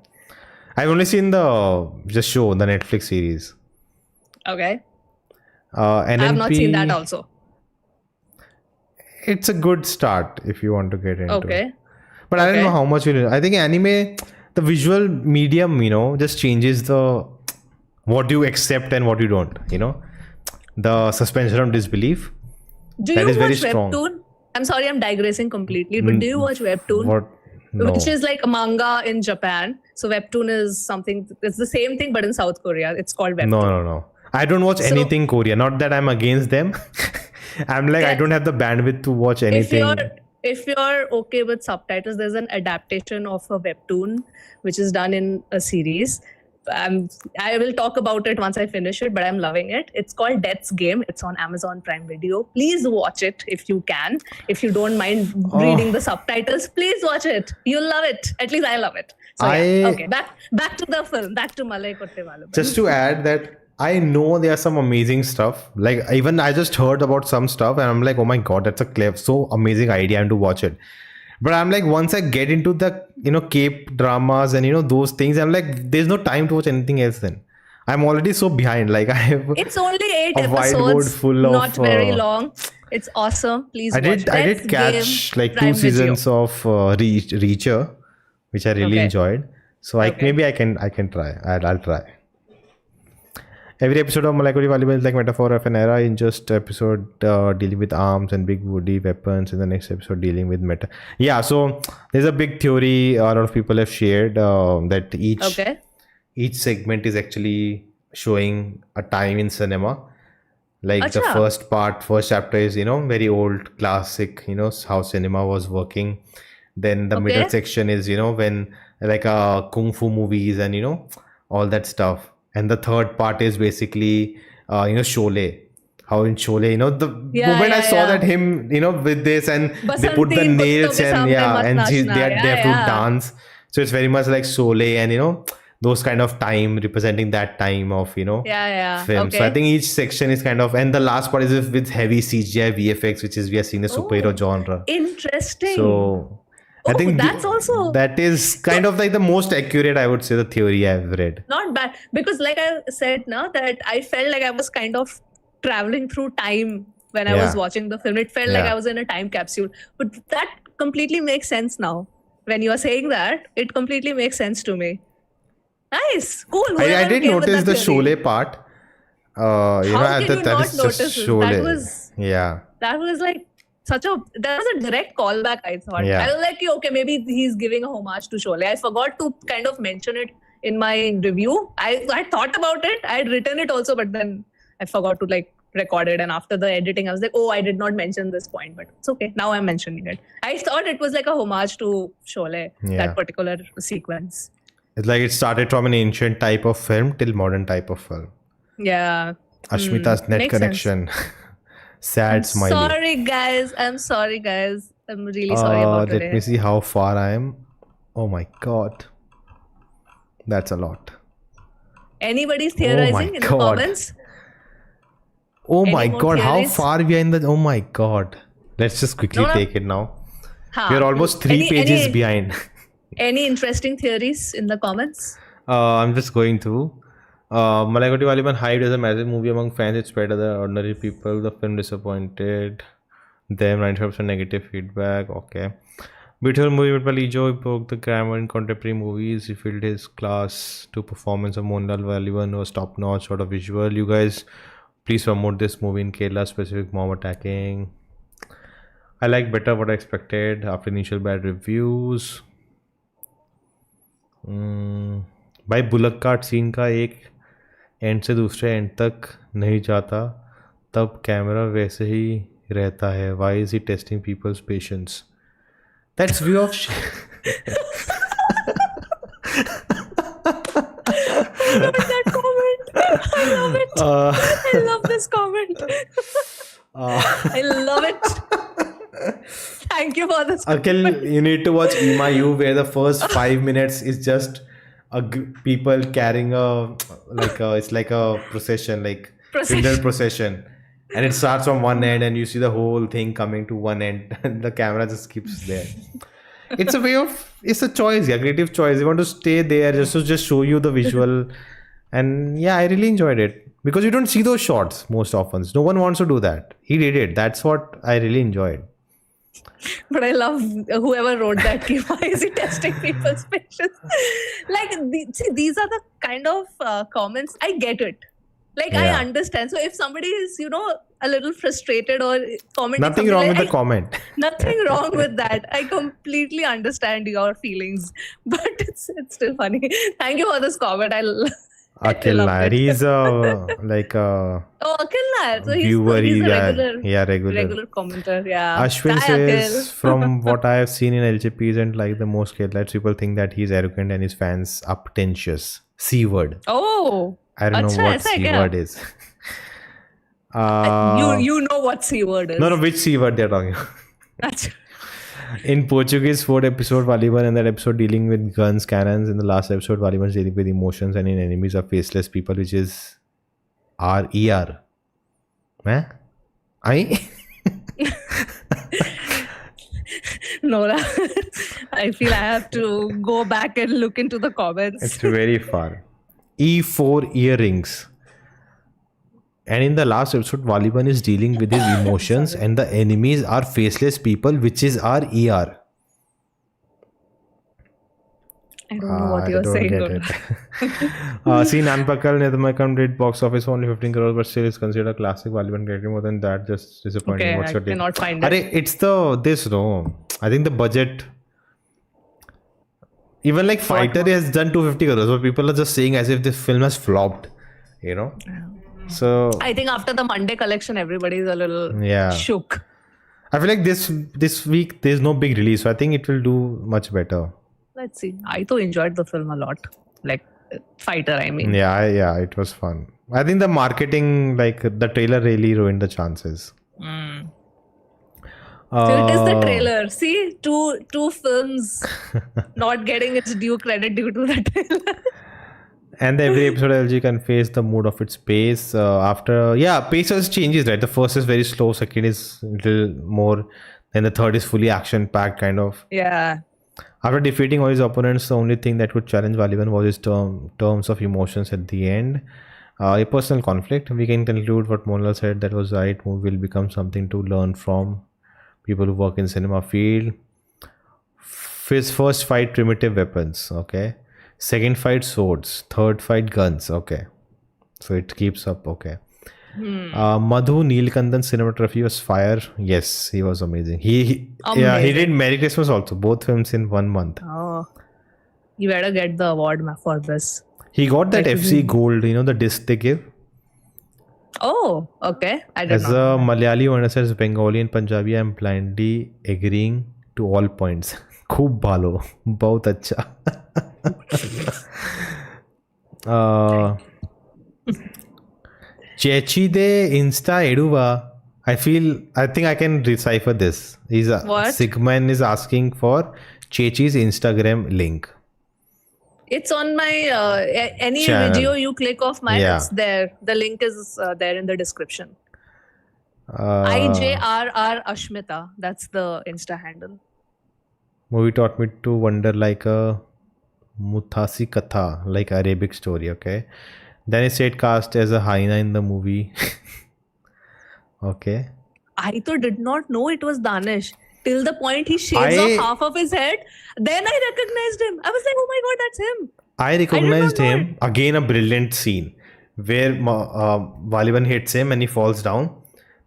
I've only seen the show, the Netflix series. Okay. NNP, I have not seen that also. it's a good start if you want to get into it. Okay. But I don't know how much you. I think anime, the visual medium, just changes the what you accept and what you don't. The suspension of disbelief. Do That you is very watch strong. Webtoon? I'm sorry, I'm digressing completely, but do you watch Webtoon? What? No. Which is like a manga in Japan. So Webtoon is something, it's the same thing, but in South Korea. It's called Webtoon. No. I don't watch anything Korea. Not that I'm against them. I'm like, I don't have the bandwidth to watch anything. If you're okay with subtitles, there's an adaptation of a Webtoon, which is done in a series. I will talk about it once I finish it, but I'm loving it. It's called Death's Game. It's on Amazon Prime Video. Please watch it if you can. If you don't mind reading the subtitles, please watch it. You'll love it. At least I love it. So okay, back to the film. Back to Malaikottai Vaaliban. Just to add that I know there's some amazing stuff. Like even I just heard about some stuff and I'm like, oh my god, that's a clever, so amazing idea, and to watch it. But I'm like, once I get into the Cape dramas and those things, I'm like, there's no time to watch anything else. Then I'm already so behind. Like I have. It's only 8 a episodes, full not of, very long. It's awesome. Please watch. I did catch like 2 seasons of Reacher, which I really enjoyed. So maybe I can try. I'll try. Every episode of Malaikottai Vaaliban is like metaphor of an era. In just episode dealing with arms and big woody weapons. In the next episode dealing with meta. Yeah, so there's a big theory a lot of people have shared that each segment is actually showing a time in cinema. Like the first chapter is very old classic, how cinema was working. Then the middle section is when like kung fu movies and all that stuff. And the third part is basically, Sholay. How in Sholay, the moment I saw that him, with this and they put the nails and they have to dance. So it's very much like Sholay and, those kind of time representing that time of, film. So I think each section is kind of, and the last part is with heavy CGI VFX, which is we are seeing the superhero genre. Interesting. So I think that is kind of like the most accurate, I would say, the theory I've read. Not bad, because like I said now, that I felt like I was kind of traveling through time when I was watching the film. It felt like I was in a time capsule. But that completely makes sense now. When you are saying that, it completely makes sense to me. Nice, cool. I did notice the Sholay part. How did you not notice Sholay? That was like that was a direct callback, I thought. I was like, okay, maybe he's giving a homage to Sholay. I forgot to kind of mention it in my review. I thought about it. I had written it also, but then I forgot to like record it. And after the editing, I was like, oh, I did not mention this point, but it's okay. Now I'm mentioning it. I thought it was like a homage to Sholay, that particular sequence. It's like it started from an ancient type of film till modern type of film. Yeah. Ashmita's net connection. Sad smiley. I'm sorry, guys. I'm really sorry about it. Let me see how far I am. Oh my god. That's a lot. Anybody's theorizing in the comments? Oh my god, how far we are in the... Oh my god. Let's just quickly take it now. We're almost 3 pages behind. Any interesting theories in the comments? I'm just going through. Malaikottai Vaaliban hyped as a massive movie among fans. It's better than ordinary people. The film disappointed them. 95% negative feedback. Okay. Beautiful movie by Lijo broke the grammar in contemporary movies. He filled his class 2 performance of Mohanlal Vaaliban was top notch sort of visual. You guys, please promote this movie in Kerala. Specific mob attacking. I like better what I expected after initial bad reviews. भाई bullock cart scene का एक and से दूसरे and तक नहीं जाता तब camera वैसे ही रहता है why is he testing people's patience that's view of I love it. I love this comment. I love it. Thank you for this. Akhil, you need to watch Ima You, where the first 5 minutes is just people carrying it's like a procession, like funeral procession, and it starts from one end, and you see the whole thing coming to one end, and the camera just keeps there. It's a choice, yeah, creative choice. You want to stay there just to show you the visual, and yeah, I really enjoyed it because you don't see those shots most often. No one wants to do that. He did it. That's what I really enjoyed. But I love whoever wrote that. Why is he testing people's patience? Like, these are the kind of comments. I get it. Like, I understand. So if somebody is, a little frustrated or commenting, nothing wrong with the comment. Nothing wrong with that. I completely understand your feelings, but it's still funny. Thank you for this comment. Akhil Nair. He's Akhil Nair. So viewer. He's a regular commenter. Yeah. Ashwin says, from what I have seen in LGPs and like the most highlights, people think that he's arrogant and his fans are pretentious. C word. Oh. I don't know what C word is. You know what C word is. No, which C word they're talking about. In Portuguese, 4th episode, Vaaliban, and that episode dealing with guns, cannons. In the last episode, Vaaliban is dealing with emotions, and in enemies are faceless people, which is RER. Eh? Nora, I feel I have to go back and look into the comments. It's very far. E4 earrings. And in the last episode, Vaaliban is dealing with his emotions and the enemies are faceless people, which is RER. I don't know what you're saying. See, Nanpakal Nithamakam did box office only 15 crores, but still is considered a classic Vaaliban character. More than that, just disappointing. Okay, What's your take? I cannot find it. It's I think the budget... Even like Fighter has done 250 crores, but people are just saying as if this film has flopped, So I think after the Monday collection, everybody's a little shook. I feel like this week there's no big release, so I think it will do much better. Let's see. I too enjoyed the film a lot. Like Fighter, I mean. Yeah, it was fun. I think the marketing, like the trailer, really ruined the chances. So it is the trailer. See, two films not getting its due credit due to the trailer. And every episode LG can face the mood of its pace. Pace has changes, right? The first is very slow, second is a little more, then the third is fully action-packed kind of. Yeah. After defeating all his opponents, the only thing that could challenge Vaaliban was his terms of emotions at the end. A personal conflict. We can conclude what Mohanlal said, that was right. Movie will become something to learn from people who work in cinema field. His first fight, primitive weapons. Okay. Second fight, swords. Third fight, guns. Okay. So it keeps up. Okay. Madhu Neelkandan cinematography was fire. Yes, he was amazing. He did Merry Christmas also. Both films in 1 month. Oh, you better get the award for this. He got that FC Gold, the disc they give. Oh, okay. As a Malayali who understands Bengali and Punjabi, I am blindly agreeing to all points. Khub bhalo. Bahut acha. Chechi de Insta Eduva. I think I can decipher this. Sigman is asking for Chechi's Instagram link. It's on my any channel. video you click off mine, it's there. The link is there in the description. IJRR Ashmita. That's the Insta handle. Movie taught me to wonder like a Muthasi Katha, like Arabic story, okay? Then it said cast as a hyena in the movie. Okay. I did not know it was Danish. Till the point he shaves off half of his head. Then I recognized him. I was like, oh my god, that's him. I recognized him. Again, a brilliant scene where Vaaliban hits him and he falls down.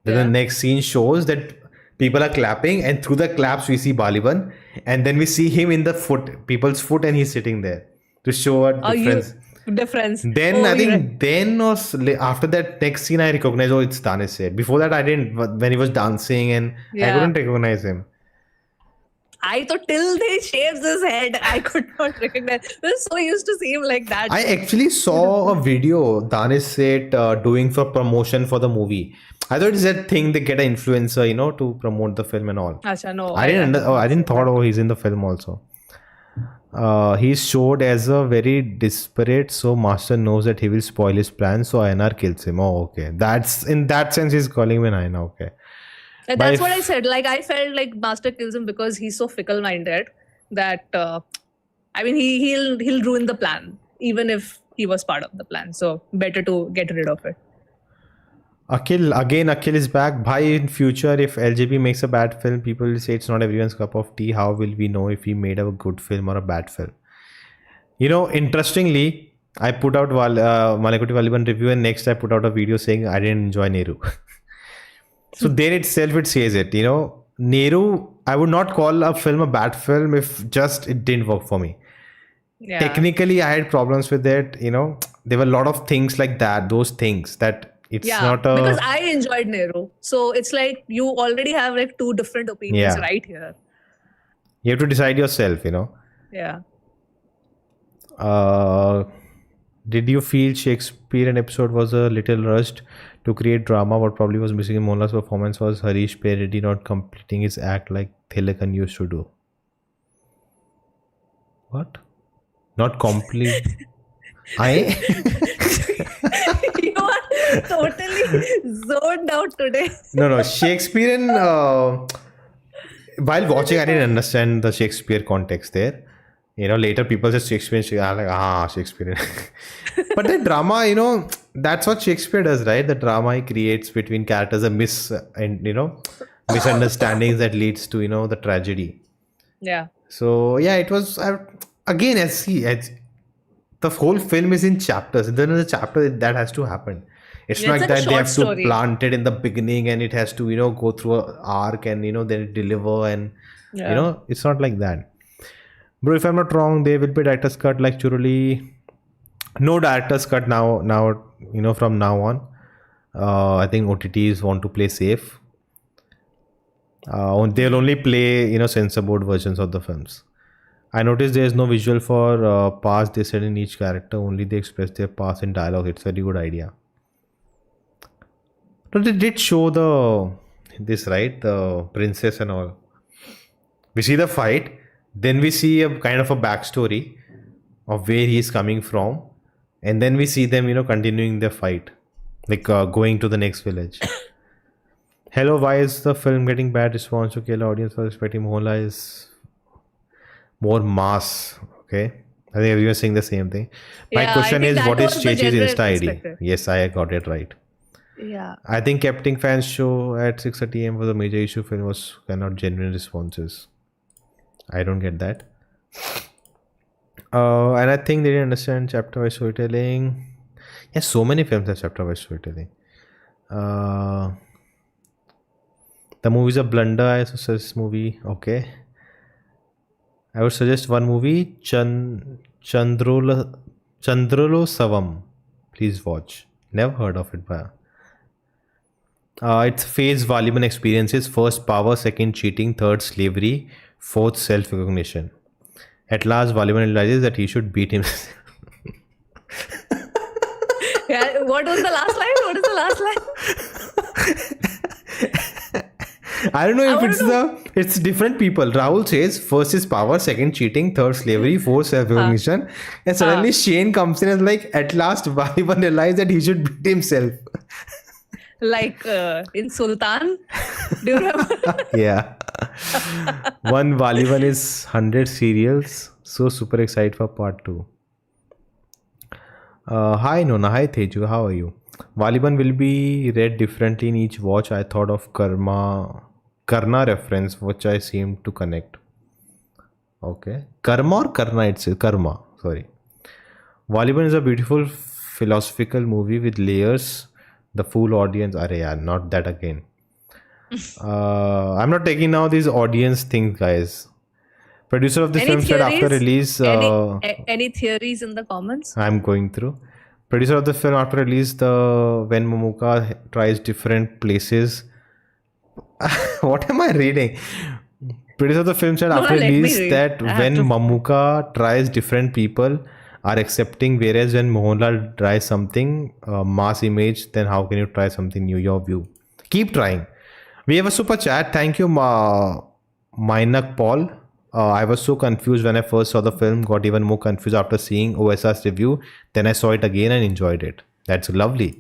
Then the next scene shows that people are clapping, and through the claps we see Vaaliban, and then we see him in the people's foot, and he's sitting there to show a difference. Then after that next scene I recognized, it's Danish here. Before that I didn't, when he was dancing and I couldn't recognize him. I thought till they shaved his head, I could not recognize. I was so used to see him like that. I actually saw a video Danish said doing for promotion for the movie. I thought it's that thing they get an influencer, to promote the film and all. Achha, no, I didn't thought he's in the film also. He's showed as a very desperate, so Master knows that he will spoil his plan, so Ainar kills him. Oh, okay. That's in that sense he's calling him Ainar. Okay. And that's what I said. Like, I felt like Master kills him because he's so fickle-minded that he'll ruin the plan even if he was part of the plan. So better to get rid of it. Akhil is back. Bhai, in future, if LJP makes a bad film, people will say it's not everyone's cup of tea. How will we know if he made a good film or a bad film? Interestingly, I put out Malaikottai Vaaliban review, and next I put out a video saying I didn't enjoy Nehru. So there itself it says it. Nehru, I would not call a film a bad film if just it didn't work for me. Yeah. Technically, I had problems with it. There were a lot of things like that. Those things that. It's not because I enjoyed Nehru. So it's like you already have like two different opinions right here. You have to decide yourself, Yeah. Did you feel Shakespearean episode was a little rushed to create drama? What probably was missing in Mohanlal's performance was Harish Peredi not completing his act like Thilakan used to do. What? Not complete. You are totally zoned out today. No. Shakespearean. While watching, I didn't understand the Shakespeare context there. Later people said Shakespeare. I'm like, Shakespearean. But the drama, that's what Shakespeare does, right? The drama he creates between characters, misunderstandings that leads to, the tragedy. Yeah. So yeah, it was again as the whole film is in chapters. There is a chapter that has to happen. It's not like that they have to plant it in the beginning and it has to, go through an arc and, then deliver and, it's not like that. Bro, if I'm not wrong, there will be director's cut like Churuli. No director's cut now, from now on. I think OTTs want to play safe. They'll only play, censor board versions of the films. I noticed there is no visual for past they said in each character. Only they express their past in dialogue. It's a very good idea. But they did show this, right? The princess and all. We see the fight. Then we see a kind of a backstory of where he is coming from. And then we see them, continuing their fight. Like going to the next village. Hello, why is the film getting bad response? Okay, the audience was expecting Mohanlal is more mass. Okay, I think everyone is saying the same thing. My question is, what is Chechi's Insta ID? Yes, I got it right. Yeah. I think Captain fans show at 6:30 AM was a major issue. Film was cannot genuine responses. I don't get that. And I think they didn't understand chapter-wise storytelling. Yeah, so many films have chapter-wise storytelling. The movie is a blunder. I suggest this movie. Okay. I would suggest one movie, Chandrolo Savam. Please watch. Never heard of it, but it's phase Vaaliban experiences. First, power. Second, cheating. Third, slavery. Fourth, self-recognition. At last, Vaaliban realizes that he should beat himself. Yeah, what was the last line? I don't know if it's different people. Rahul says first is power, second cheating, third slavery, fourth self-recognition. And suddenly Shane comes in and is like, at last Vaaliban realized that he should beat himself. Like in Sultan. Do you remember? Yeah. One Vaaliban is 100 serials. So super excited for part 2. Hi Nona, hi Teju, how are you? Vaaliban will be read differently in each watch. I thought of Karna reference, which I seem to connect. Okay. Karma or Karna? It's Karma. Sorry. Vaaliban is a beautiful philosophical movie with layers. The full audience. Not that again. I'm not taking now these audience things, guys. Producer of the film said after release. Any theories in the comments? I'm going through. Producer of the film after release, when Momuka tries different places. What am I reading? Producer of the film said Nona, after let me release read. that I have when to- Mamuka tries, different people are accepting, whereas when Mohanlal tries something mass image, then how can you try something new? Your view. Keep trying. We have a super chat. Thank you, Mainak Paul. I was so confused when I first saw the film. Got even more confused after seeing OSR's review. Then I saw it again and enjoyed it. That's lovely.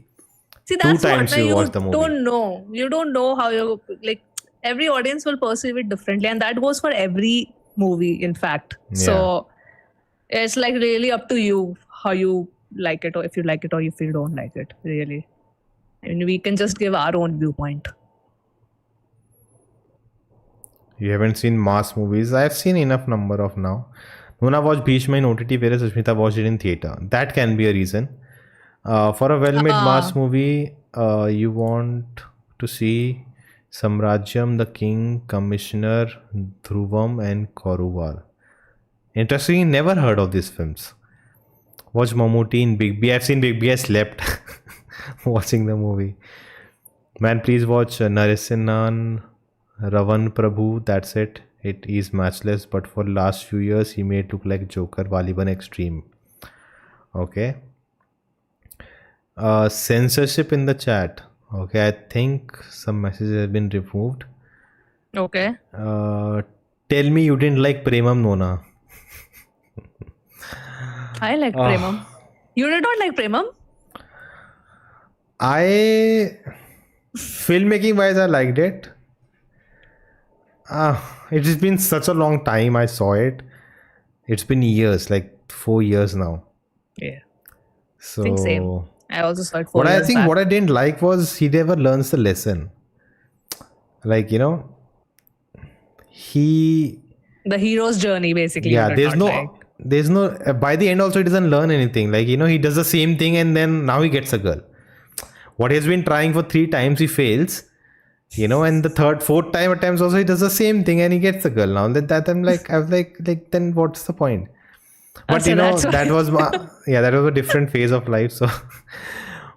See, 2 that's what times now you you watched the movie. don't know. You don't know how you like. Every audience will perceive it differently, and that goes for every movie. In fact, so it's like really up to you how you like it, or if you like it, or if you don't like it. Really, and we can just give our own viewpoint. You haven't seen mass movies. I've seen enough number of now. Nona watched Bhishma in OTT, whereas Sushmita watched it in theater. That can be a reason. For a well-made mass movie, you want to see Samrajyam, The King, Commissioner, Dhruvam, and Koruval. Interestingly, never heard of these films. Watch Mammootty in Big B. I've seen Big B. I slept watching the movie. Man, please watch Narasimhan, Ravan Prabhu. That's it. It is matchless, but for last few years, he made look like Joker. Vaaliban Extreme. Okay. Censorship in the chat. Okay, I think some messages have been removed. Okay. Tell me you didn't like Premam, Nona. I like Premam. You did not like Premam? Filmmaking wise, I liked it. It has been such a long time I saw it. It's been years, like 4 years now. Yeah. So I think same. I also saw it 4 what years back. what I didn't like was he never learns the lesson. Like, you know, the hero's journey, basically. yeah, there's no by the end also he doesn't learn anything. Like, you know, he does the same thing and then now he gets a girl. What he's been trying for 3 times, he fails. You know, and the 3rd, 4th time attempts also he does the same thing and he gets a girl. Now that I'm like, I was like then what's the point? But So you know, that's why- that was that was a different phase of life. So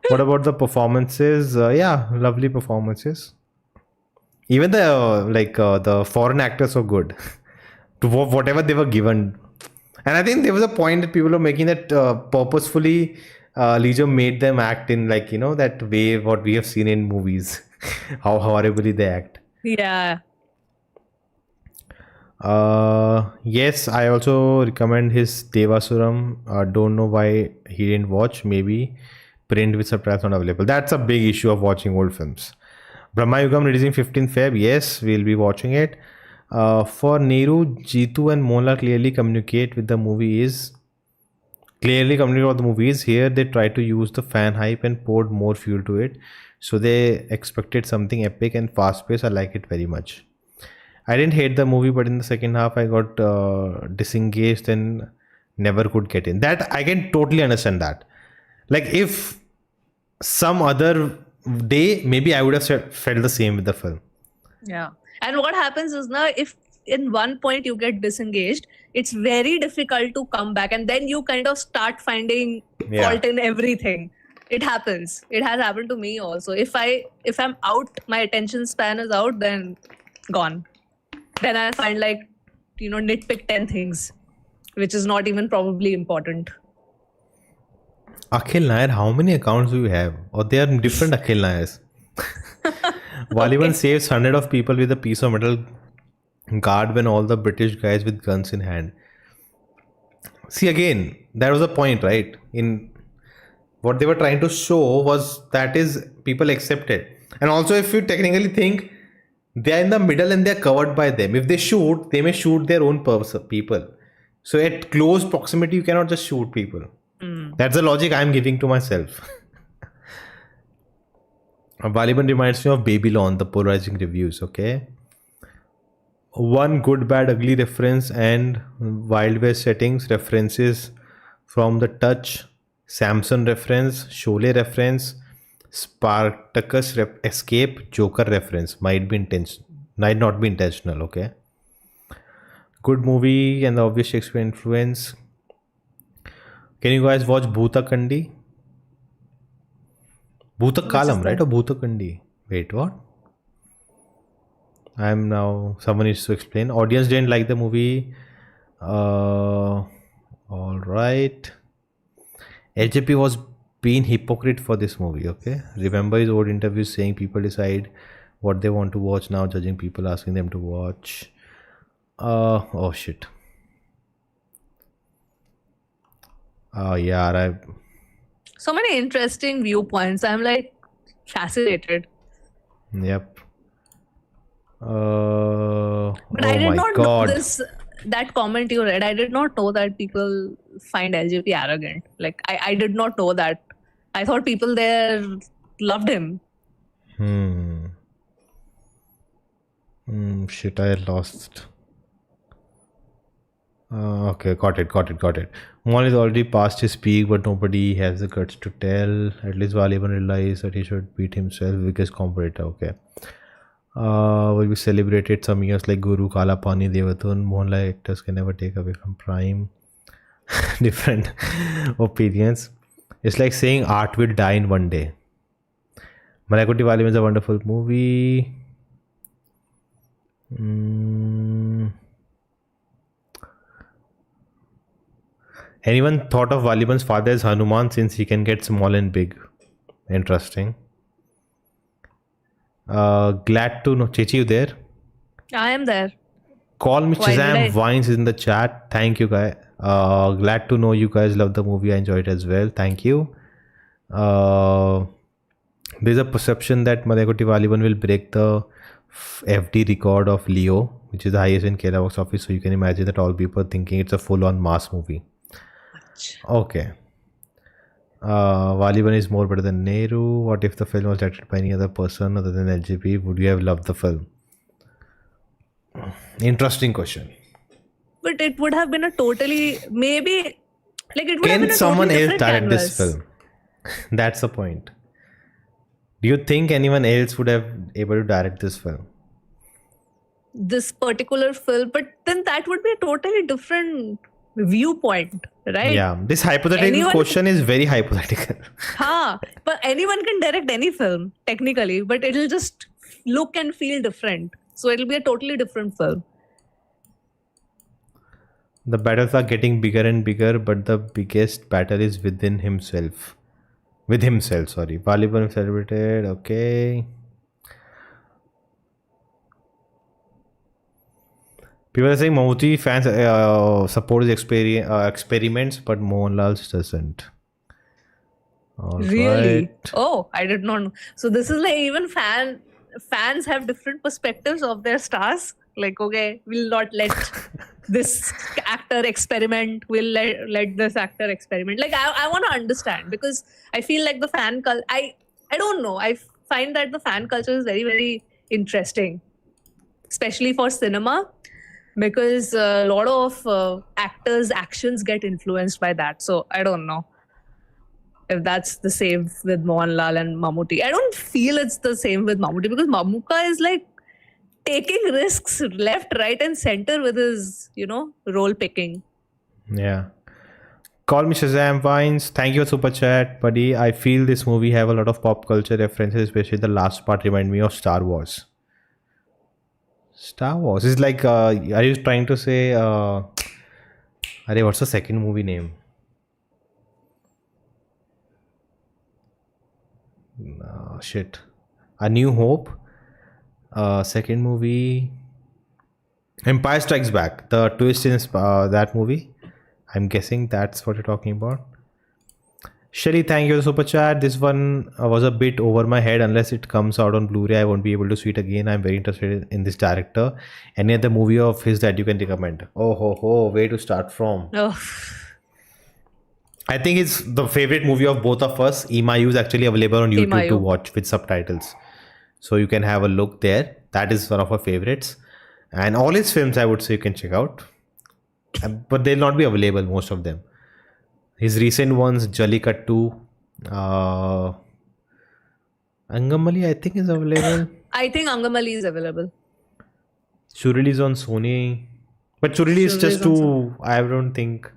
what about the performances? Yeah, lovely performances. Even the foreign actors were good to whatever they were given. And I think there was a point that people were making that purposefully Lijo made them act in, like, you know, that way what we have seen in movies. How horribly they act. Yeah. Yes, I also recommend his Devasuram. Don't know why he didn't watch. Maybe print with subtitles not available. That's a big issue of watching old films. Brahma Yugam releasing 15th Feb. Yes, we'll be watching it. For Neeru, Jeetu and Mola clearly communicate with the movie is clearly communicate what the movie is. Here they try to use the fan hype and poured more fuel to it. So they expected something epic and fast paced. I like it very much. I didn't hate the movie, but in the second half I got disengaged and never could get in. That I can totally understand that. Like, if some other day, maybe I would have felt the same with the film. Yeah. And what happens is now, if in one point you get disengaged, it's very difficult to come back, and then you kind of start finding fault in everything. It happens. It has happened to me also. If I'm out, my attention span is out, then gone. Then I find, like, you know, nitpick 10 things, which is not even probably important. Akhil Nair, how many accounts do you have? Or they are different Akhil Nairs? Vaaliban saves 100 of people with a piece of metal guard when all the British guys with guns in hand. See, again, that was a point, right? In what they were trying to show was that is people accept it. And also, if you technically think, they are in the middle and they are covered by them. If they shoot, they may shoot their own people. So at close proximity, you cannot just shoot people. That's the logic I'm giving to myself. Vaaliban reminds me of Babylon, the polarizing reviews, okay? One good, bad, ugly reference and Wild West settings references from The Touch, Samson reference, Sholay reference, Spartacus Escape, Joker reference. Might not be intentional, okay? Good movie and the obvious Shakespeare influence. Can you guys watch Bhutakandi? Bhutakalam, right? Or Bhutakandi? Wait, what? I'm now. Someone needs to explain. Audience didn't like the movie. All right. LJP was being hypocrite for this movie. Okay. Remember his old interviews saying people decide what they want to watch now, judging people, asking them to watch. Oh shit. Yeah. So many interesting viewpoints. I'm like fascinated. Yep. But Oh I did my not know god. that comment you read. I did not know that people find LGBT arrogant. Like I did not know that. I thought people there loved him. Shit, I lost. Okay, got it. Mohan is already past his peak, but nobody has the guts to tell. At least Vaaliban realized that he should beat himself biggest competitor. Okay. Will be celebrated some years like Guru, Kala Pani, Devatun. Mohanlal actors can never take away from prime. Different opinions. It's like saying art will die in one day. Malaikottai Vaaliban is a wonderful movie. Anyone thought of Vaaliban's father as Hanuman since he can get small and big? Interesting. Glad to know. Chechi, you there? I am there. Call me Why did Shazam I- Vines is in the chat. Thank you, guys. Glad to know you guys love the movie. I enjoyed it as well. Thank you. There's a perception that Malaikottai Vaaliban will break the FD record of Leo, which is the highest in Kerala box office. So you can imagine that all people thinking it's a full-on mass movie. Okay. Vaaliban is more better than Nehru. What if the film was directed by any other person other than LGP? Would you have loved the film? Interesting question. But it would have been a totally maybe like it would have Can been a someone totally else different direct canvas. this film? That's the point. Do you think anyone else would have able to direct this film? This particular film, but then that would be a totally different viewpoint, right? Yeah, this hypothetical Anyone- question is very hypothetical. But anyone can direct any film technically, but it'll just look and feel different. So it'll be a totally different film. The battles are getting bigger and bigger, but the biggest battle is within himself. With himself, sorry. Vaaliban celebrated, okay. People are saying Mammootty fans support his experiments, but Mohanlal's doesn't. All Really? right. Oh, I did not know. So this is like even fans have different perspectives of their stars. Like, okay, we'll not let this actor experiment. We'll let this actor experiment. Like, I want to understand because I feel like the fan culture. I don't know. I find that the fan culture is very, very interesting, especially for cinema, because a lot of actors' actions get influenced by that. So I don't know if that's the same with Mohanlal and Mammootty. I don't feel it's the same with Mammootty because Mammootty is like taking risks left, right, and center with his, role picking. Yeah. Call me Shazam Vines. Thank you for super chat, buddy. I feel this movie have a lot of pop culture references, especially the last part remind me of Star Wars. Star Wars is like, are you trying to say, what's the second movie name? Shit. A New Hope. Second movie, Empire Strikes Back. The twist in that movie. I'm guessing that's what you're talking about. Shelly, thank you for the super chat. This one was a bit over my head. Unless it comes out on Blu-ray, I won't be able to see it again. I'm very interested in this director. Any other movie of his that you can recommend? Oh, where to start from? Oh. I think it's the favorite movie of both of us. Emayu is actually available on YouTube Emayu. to watch with subtitles. So you can have a look there. That is one of our favorites. And all his films, I would say you can check out. But they'll not be available, most of them. His recent ones, Jallikattu, Angamali, I think is available. I think Angamali is available. Churili is on Sony. But Churili is just too... I don't think...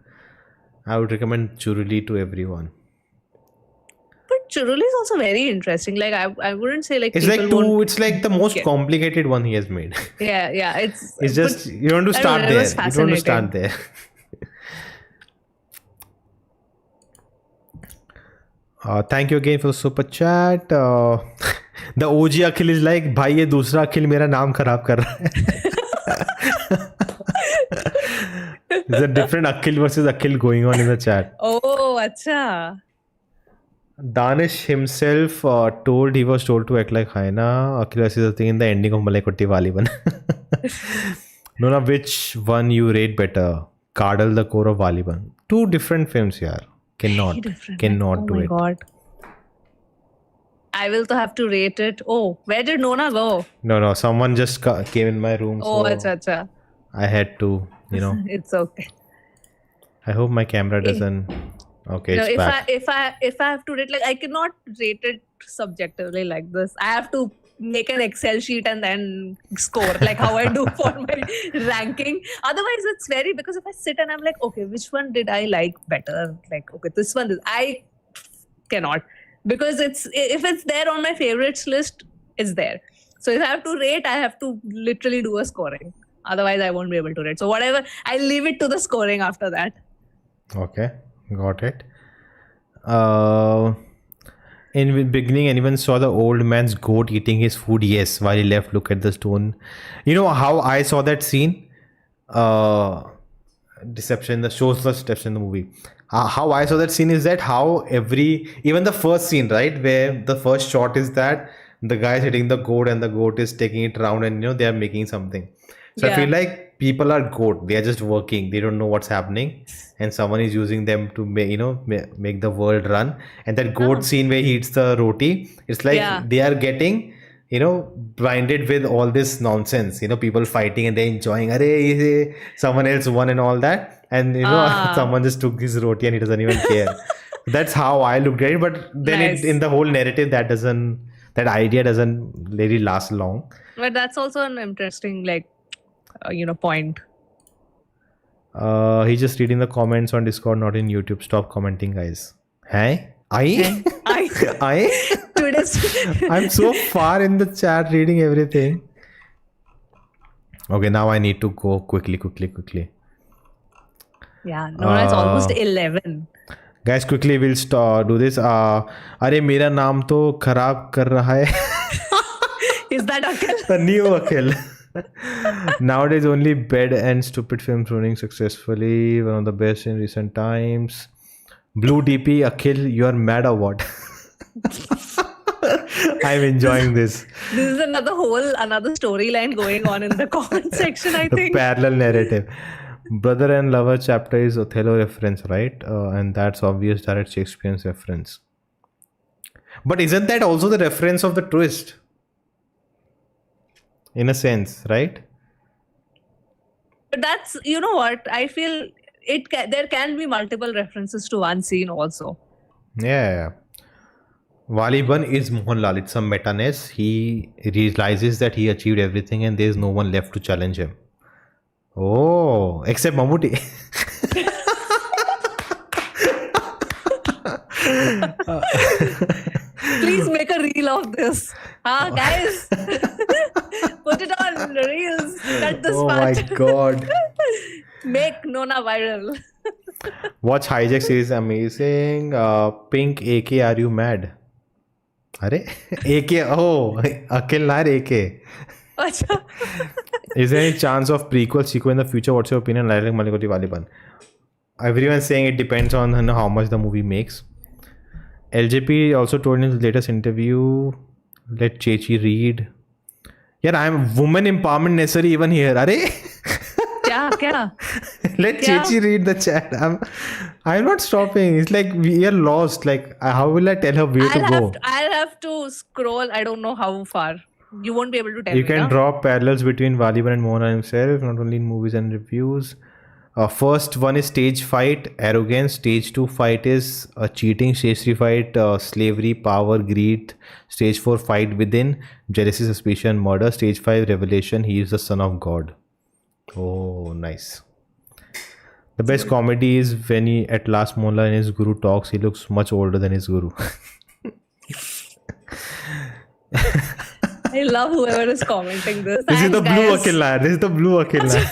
I would recommend Churili to everyone. But Churuli is also very interesting. Like I wouldn't say like It's people like won't it's like the most get- complicated one he has made. yeah. It's just you want to I don't start know, it there. was You don't want to start fascinating. there. Thank you again for the super chat. The OG Akhil is like, भाई ये दूसरा अखिल मेरा नाम खराब कर रहा है. There's a different Akhil versus Akhil going on in the chat. Oh, acha. Danish himself he was told to act like Haina. Akhil versus the thing in the ending of Malaikottai Vaaliban. Nona, which one you rate better? Cardal, the core of Vaaliban. Two different films here. Cannot Oh do my it. god. I will to have to rate it. Oh, where did Nona go? No. Someone just came in my room. Oh, So acha. I had to, It's okay. I hope my camera doesn't. Okay, You know, it's back. if I have to rate, like I cannot rate it subjectively like this. I have to make an Excel sheet and then score like how I do for my ranking. Otherwise, it's very because if I sit and I'm like, okay, which one did I like better? Like, okay, this one I cannot because if it's there on my favorites list, it's there. So if I have to rate, I have to literally do a scoring. Otherwise, I won't be able to rate. So whatever, I'll leave it to the scoring after that. Okay, got it. In the beginning, anyone saw the old man's goat eating his food? Yes, while he left, look at the stone. You know how I saw that scene? Deception, the shows the deception in the movie. How I saw that scene is that even the first scene, right, where the first shot is that the guy is hitting the goat and the goat is taking it around and they are making something. So I feel like people are goat. They are just working. They don't know what's happening, and someone is using them to make the world run. And that goat scene where he eats the roti, it's like they are getting blinded with all this nonsense. People fighting and they're enjoying. Arey, someone else won and all that, and someone just took his roti and he doesn't even care. That's how I looked at it. But then in the whole narrative, that idea doesn't really last long. But that's also an interesting point. He's just reading the comments on Discord, not in YouTube. Stop commenting, guys. Hey? I? I'm so far in the chat reading everything. Okay, now I need to go quickly. Yeah, no, it's almost 11. Guys, quickly we'll do this. अरे मेरा नाम तो खराब कर रहा है. Is that Akhil? The new Akhil. Nowadays, only bad and stupid films running successfully. One of the best in recent times. Blue DP, Akhil, you are mad or what? I'm enjoying this. This is another storyline going on in the comment section, I think. The parallel narrative. Brother and lover chapter is Othello reference, right? And that's obvious direct Shakespearean reference. But isn't that also the reference of the twist? In a sense, right? But that's, you know what, I feel there can be multiple references to one scene also. Yeah. Vaaliban is Mohanlal. It's a meta-ness. He realizes that he achieved everything and there's no one left to challenge him. Oh, except Mammootty. Please make a reel of this. Guys. Put it on reels. Cut this part. Oh my god. Make Nona viral. Watch Hijack series, amazing. Pink AK, are you mad? Are? AK, oh, Akhil Nair AK. Is there any chance of prequel sequel in the future? What's your opinion? Like Malaikottai Vaaliban. Everyone's saying it depends on how much the movie makes. LJP also told in his latest interview, let Chechi read. Yeah, I'm woman empowerment necessary even here. Are? Kya? Let Chechi read the chat. I'm not stopping. It's like we are lost. Like, how will I tell her where to go? I'll have to scroll. I don't know how far. You won't be able to tell me. You can draw parallels between Vaaliban and Mohanlal himself, not only in movies and reviews. First one is stage fight, arrogance. Stage 2 fight is cheating. Stage 3 fight, slavery, power, greed. Stage 4 fight within, jealousy, suspicion, murder. Stage 5 revelation, he is the son of God. Oh, nice. The best comedy is when at last Mohanlal and his guru talks, he looks much older than his guru. I love whoever is commenting this. This is Thanks, the blue guys. Akila. This is the blue Akila.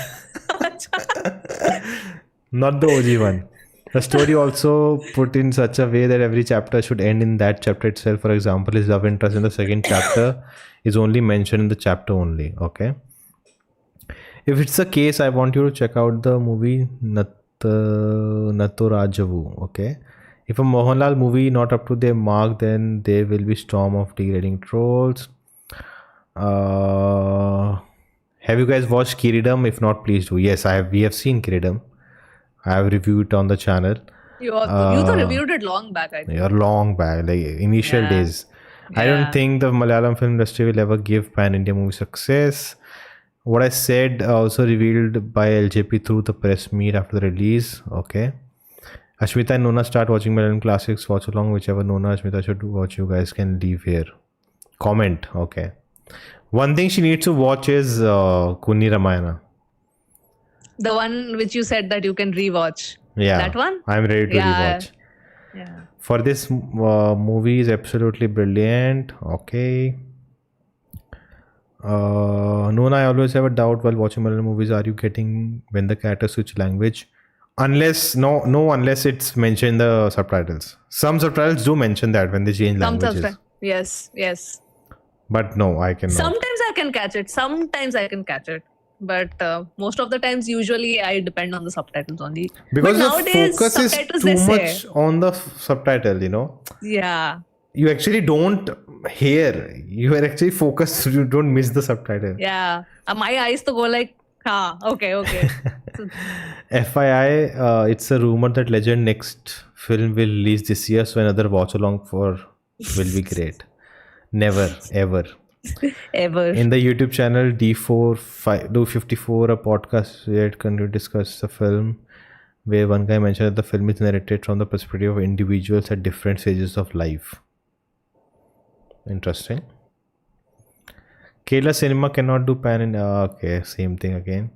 Not the OG one. The story also put in such a way that every chapter should end in that chapter itself. For example, his love interest in the second chapter is only mentioned in the chapter only. Okay. If it's the case, I want you to check out the movie Naturajavu. Okay. If a Mohanlal movie not up to their mark, then there will be storm of degrading trolls. Have you guys watched Kiridam? If not, please do. Yes, I have. We have seen Kiridam. I have reviewed it on the channel. You also reviewed it long back, I think. Yeah, long back, like initial days. I don't think the Malayalam film industry will ever give pan-India movie success. What I said also revealed by LJP through the press meet after the release. Okay. Ashmita and Nona start watching Malayalam classics. Watch along, whichever Nona Ashmita should watch. You guys can leave here. Comment. Okay. One thing she needs to watch is Kunni Ramayana. The one which you said that you can rewatch. Yeah. That one? I'm ready to rewatch. Yeah. For this movie is absolutely brilliant. Okay. Nona, I always have a doubt while watching Malayalam movies. Are you getting when the characters switch language? Unless it's mentioned in the subtitles. Some subtitles do mention that when they change languages. Yes. But no, I cannot. Sometimes I can catch it. But most of the times, usually I depend on the subtitles only. Because but the focus is too much on the subtitle, you know. Yeah. You actually don't hear. You are actually focused. You don't miss the subtitle. Yeah. My eyes to go like, okay. FYI, it's a rumor that Legend next film will release this year, so another watch along for will be great. Never, ever. Ever. In the YouTube channel D54, a podcast where it can discuss the film, where one guy mentioned that the film is narrated from the perspective of individuals at different stages of life. Interesting. Kerala cinema cannot do pan in. Okay, same thing again.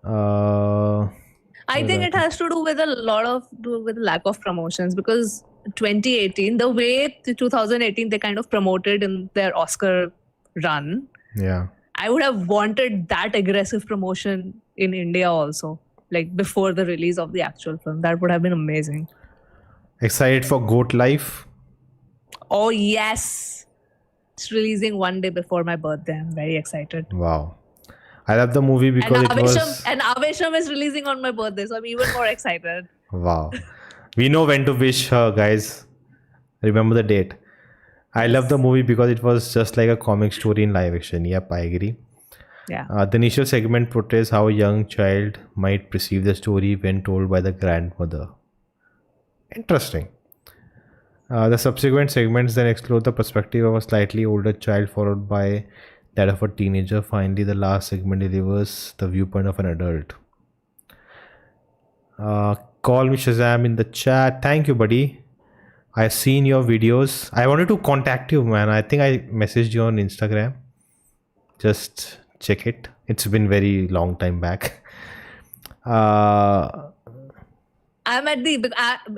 I think it has to do with lack of promotions, because 2018, the way 2018 they kind of promoted in their Oscar run. Yeah. I would have wanted that aggressive promotion in India also, like before the release of the actual film. That would have been amazing. Excited for Goat Life? Oh yes, it's releasing one day before my birthday. I'm very excited. Wow. I love the movie because and Avesham is releasing on my birthday, so I'm even more excited. Wow. We know when to wish her, guys. Remember the date. I love the movie because it was just like a comic story in live action. Yep, I agree. Yeah. The initial segment portrays how a young child might perceive the story when told by the grandmother. Interesting. The subsequent segments then explore the perspective of a slightly older child followed by that of a teenager. Finally, the last segment delivers the viewpoint of an adult. Call me Shazam in the chat. Thank you, buddy. I've seen your videos. I wanted to contact you, man. I think I messaged you on Instagram. Just check it. It's been very long time back. I'm at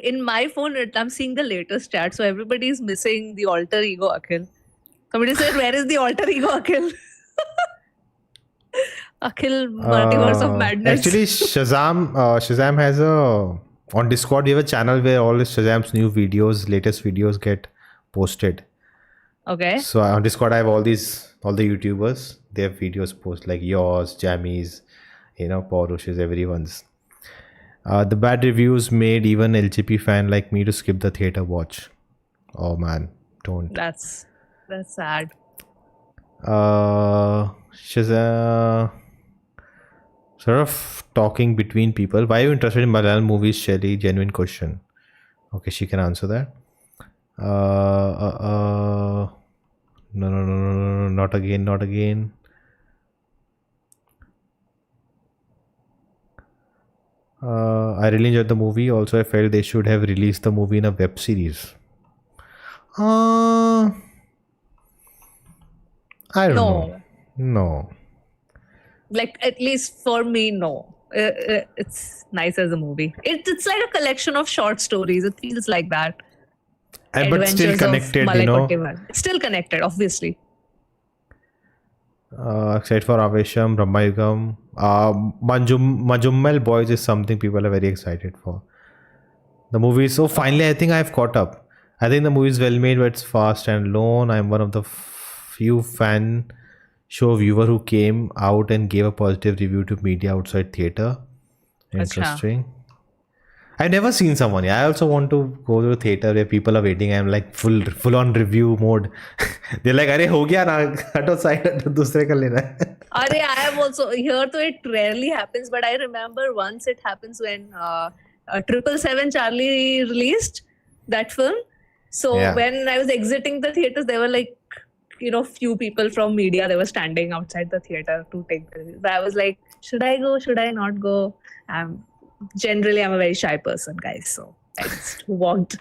in my phone, I'm seeing the latest chat. So everybody is missing the alter ego Akhil. Somebody said, where is the alter ego Akhil? Akhil, Multiverse of Madness. Actually, Shazam has on Discord, we have a channel where all Shazam's new videos, latest videos get posted. Okay. So on Discord, I have all the YouTubers. They have videos post like yours, Jammy's, Paurush's, everyone's. The bad reviews made even LGP fan like me to skip the theater watch. Oh man, don't. That's sad. Shazam. Sort of talking between people. Why are you interested in Malayalam movies, Shelly? Genuine question. Okay, she can answer that. No, not again. I really enjoyed the movie. Also, I felt they should have released the movie in a web series. I don't know. No. Like, at least for me, no. It's nice as a movie. It's like a collection of short stories. It feels like that. But still Adventures of connected, Malaikottai Vaaliban. Still connected, obviously. Except for Avesham, Brahmayugam. Majummal Boys is something people are very excited for. The movie, so finally, I think I've caught up. I think the movie is well made, but it's fast and lone. I'm one of the few fan show viewer who came out and gave a positive review to media outside theater. Interesting. I've never seen someone. I also want to go to a theater where people are waiting. I'm like full on review mode. They're like, "Arey ho gaya na, hato side, hato dusre ka lena hai." I am also here. So it rarely happens, but I remember once it happens when 777 Charlie released that film. So when I was exiting the theaters, there were like, few people from media. They were standing outside the theater to take the review. But I was like, should I go? Should I not go? Generally, I'm a very shy person, guys. So I just walked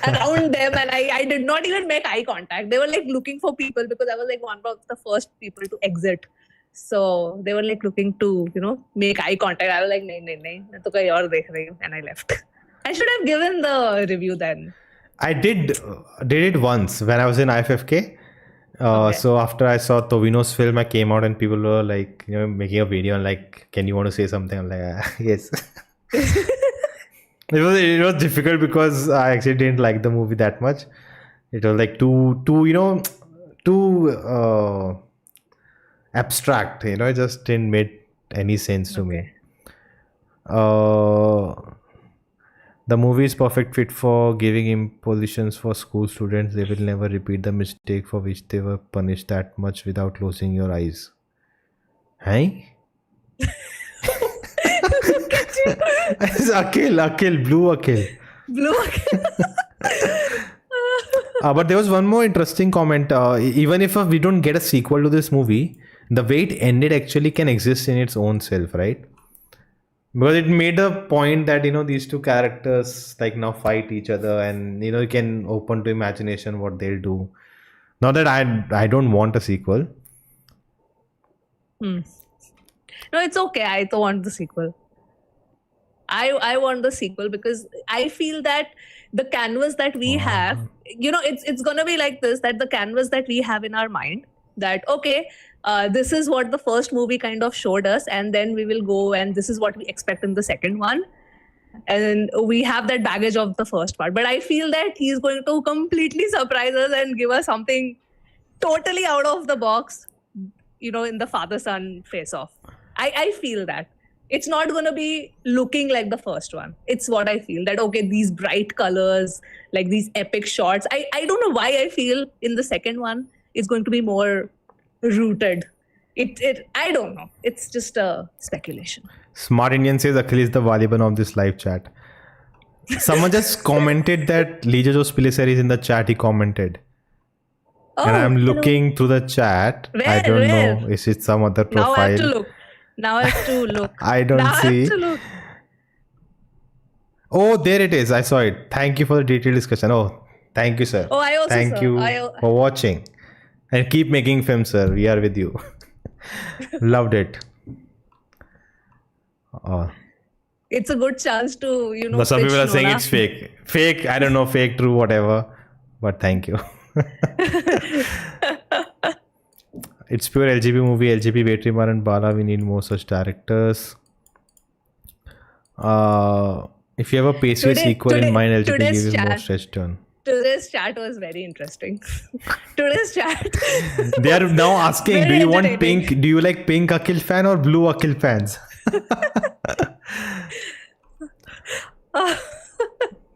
around them and I did not even make eye contact. They were like looking for people because I was like one of the first people to exit. So they were like looking to, make eye contact. I was like, nahin, main to kahin aur dekh rahi hu, and I left. I should have given the review then. I did it once when I was in IFFK. So after I saw Tovino's film, I came out and people were like, making a video and like, can you want to say something? I'm like, yes. It was difficult because I actually didn't like the movie that much. It was like too abstract. It just didn't make any sense to me. The movie is perfect fit for giving impositions for school students. They will never repeat the mistake for which they were punished that much without closing your eyes. Hey? Akil, blue Akil. Blue Akil. But there was one more interesting comment. Even if we don't get a sequel to this movie, the way it ended actually can exist in its own self, right? Because it made a point that these two characters like now fight each other, and you can open to imagination what they'll do. Not that I don't want a sequel. No, it's okay. I don't want the sequel. I want the sequel because I feel that the canvas that we have, it's gonna be like this, that the canvas that we have in our mind, that this is what the first movie kind of showed us, and then we will go and this is what we expect in the second one, and we have that baggage of the first part. But I feel that he's going to completely surprise us and give us something totally out of the box, in the father-son face-off. I feel that it's not going to be looking like the first one. It's what I feel, that these bright colors, like these epic shots. I don't know why I feel in the second one it's going to be more rooted. I don't know. It's just a speculation. Smart Indian says Akhil is the Vaaliban of this live chat. Someone just commented that Lijo Jose Pellissery is in the chat. He commented. And I'm looking through the chat. I don't know. Is it some other profile? Now I have to look. I don't see. Oh, there it is. I saw it. Thank you for the detailed discussion. Oh, thank you, sir. Oh, I also Thank you for watching. And keep making films, sir. We are with you. Loved it. It's a good chance to, But some people are saying it's fake. Fake, I don't know, fake, true, whatever. But thank you. It's pure LGP movie. LGP, Vetriman and Bala. We need more such directors. If you have a pacey sequel in mind, LGP gives more stretch turn. Today's chat was very interesting. Today's chat. They are now asking, do you want pink? Do you like pink Akhil fan or blue Akhil fans?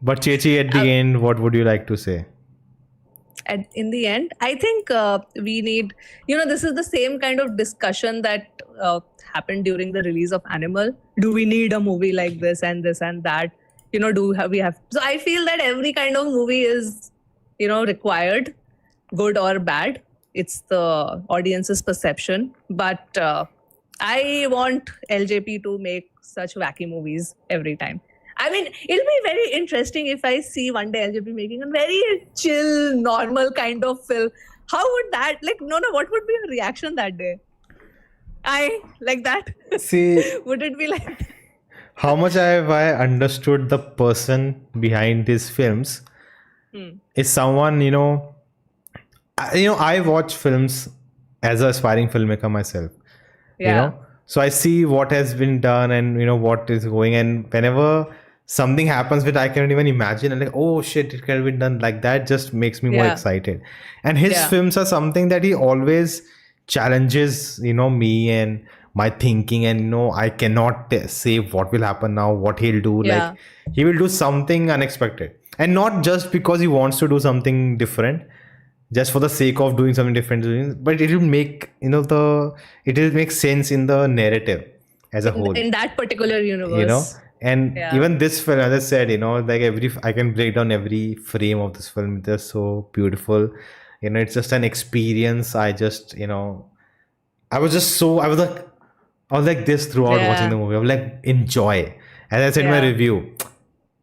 But Chechi, at the end, what would you like to say? In the end, I think we need, this is the same kind of discussion that happened during the release of Animal. Do we need a movie like this and that? We have? So I feel that every kind of movie is, required, good or bad. It's the audience's perception. But I want LJP to make such wacky movies every time. I mean, it'll be very interesting if I see one day LJP making a very chill, normal kind of film. How would that, Nona, what would be your reaction that day? Like that? See, would it be like that? How much have I understood the person behind these films? is someone, I watch films as an aspiring filmmaker myself. Yeah. So I see what has been done and what is going, and whenever something happens that I cannot even imagine, and like, oh shit, it can have been done like that, just makes me more Yeah. excited. And his Yeah. films are something that he always challenges me and my thinking, and I cannot say what will happen now, what he'll do. Yeah. Like, he will do something unexpected, and not just because he wants to do something different, just for the sake of doing something different, but it will make it will make sense in the narrative as a whole, In that particular universe. and Yeah. even this film, as I said, like I can break down every frame of this film. They're so beautiful. It's just an experience. I just I was like this throughout Yeah. watching the movie. I was like, enjoy. As I said in my Yeah. review,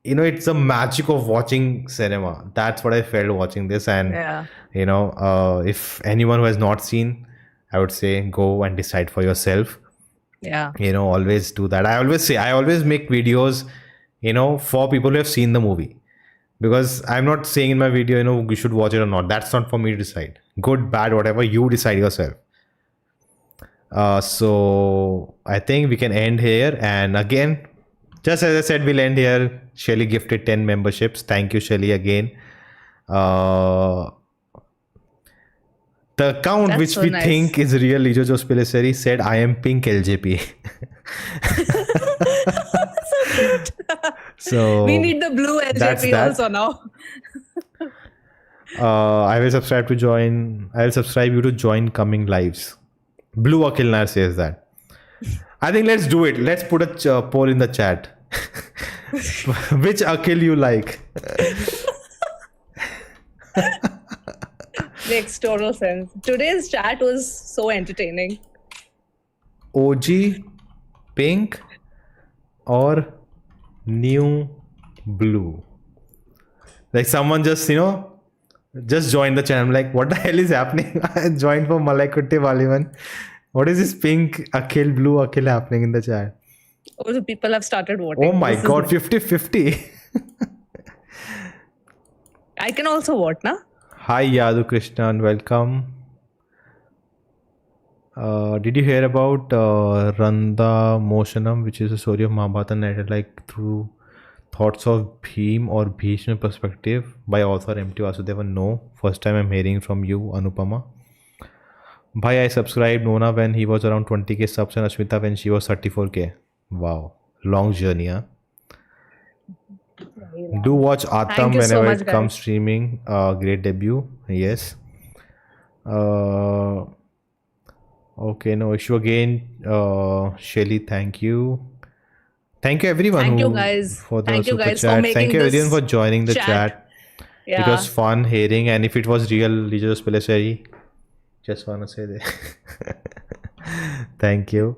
it's the magic of watching cinema. That's what I felt watching this. And Yeah. if anyone who has not seen, I would say go and decide for yourself. Yeah. Always do that. I always make videos for people who have seen the movie, because I'm not saying in my video you should watch it or not. That's not for me to decide. Good, bad, whatever, you decide yourself. So I think we can end here. And again, just as I said, we'll end here. Shelly gifted 10 memberships. Thank you, Shelly, again. The account That's which so we nice. think is real, Lijo Jose Pellissery, said, I am pink LJP. So We need the blue that's LJP that. also now. I will subscribe you to join coming lives. Blue Akilnar says that. I think let's do it. Let's put a poll in the chat. Which Akil you like? Makes total sense. Today's chat was so entertaining. OG pink or new blue? Like someone just joined the channel. I'm like, what the hell is happening? I joined for Malaikottai Vaaliban. What is this pink Akil, blue Akil happening in the chat? Oh, the people have started voting. Oh my This is god, 50-50. I can also vote, na? Hi Yadu Krishnan, welcome. Did you hear about Randa Moshanam, which is a story of Mahabharata narrated like through thoughts of Bhim or Bhishma perspective by author M.T. Vasudevan? No. First time I'm hearing from you, Anupama. Bhai, I subscribed Nona when he was around 20k subs and Ashmita when she was 34k. Wow. Long journey, huh? Do watch Atam Thank you so whenever much, it comes guys. streaming. Great debut. Yes. Okay, no issue again. Shelly, thank you. Thank you everyone Thank you, guys. for the Thank you, super guys, for chat. making Thank you everyone this for joining the chat. Yeah. It was fun hearing, and if it was real Lijo Jose Pellissery, just wanna say that. Thank you.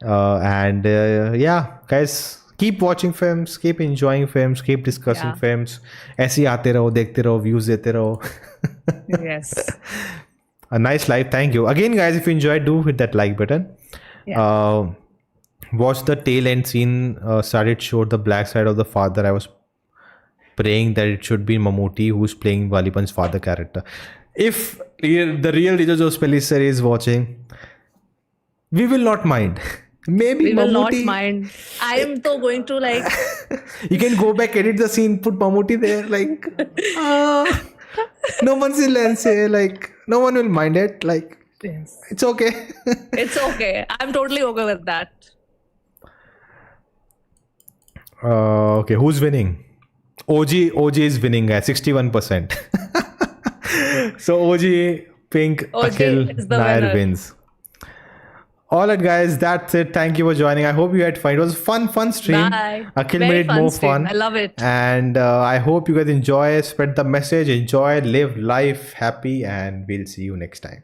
Yeah, guys, keep watching films, keep enjoying films, keep discussing Yeah. films. ऐसे ही आते रहो, देखते रहो, views देते रहो. Yes. A nice life. Thank you again, guys. If you enjoyed, do hit that like button. Yeah. Watch the tail end scene. Started showed the black side of the father. I was praying that it should be Mammootty who's playing Vaaliban's father character. If the real Lijo Jose Pellissery is watching, we will not mind. Maybe We will not Mammootty. mind. I am though going to like. You can go back, edit the scene, put Mammootty there. Like, no one's will say like, no one will mind it. Like, Yes. it's okay. It's okay. I'm totally okay with that. Okay, who's winning? OG is winning at 61%. So OG Pink OG Akhil is the Nair winner. wins. Alright guys, that's it. Thank you for joining. I hope you had fun. It was a fun stream. Bye. Akhil Very made it fun more stream. fun. I love it. And I hope you guys enjoy. Spread the message. Enjoy. Live life happy. And we'll see you next time.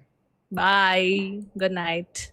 Bye. Good night.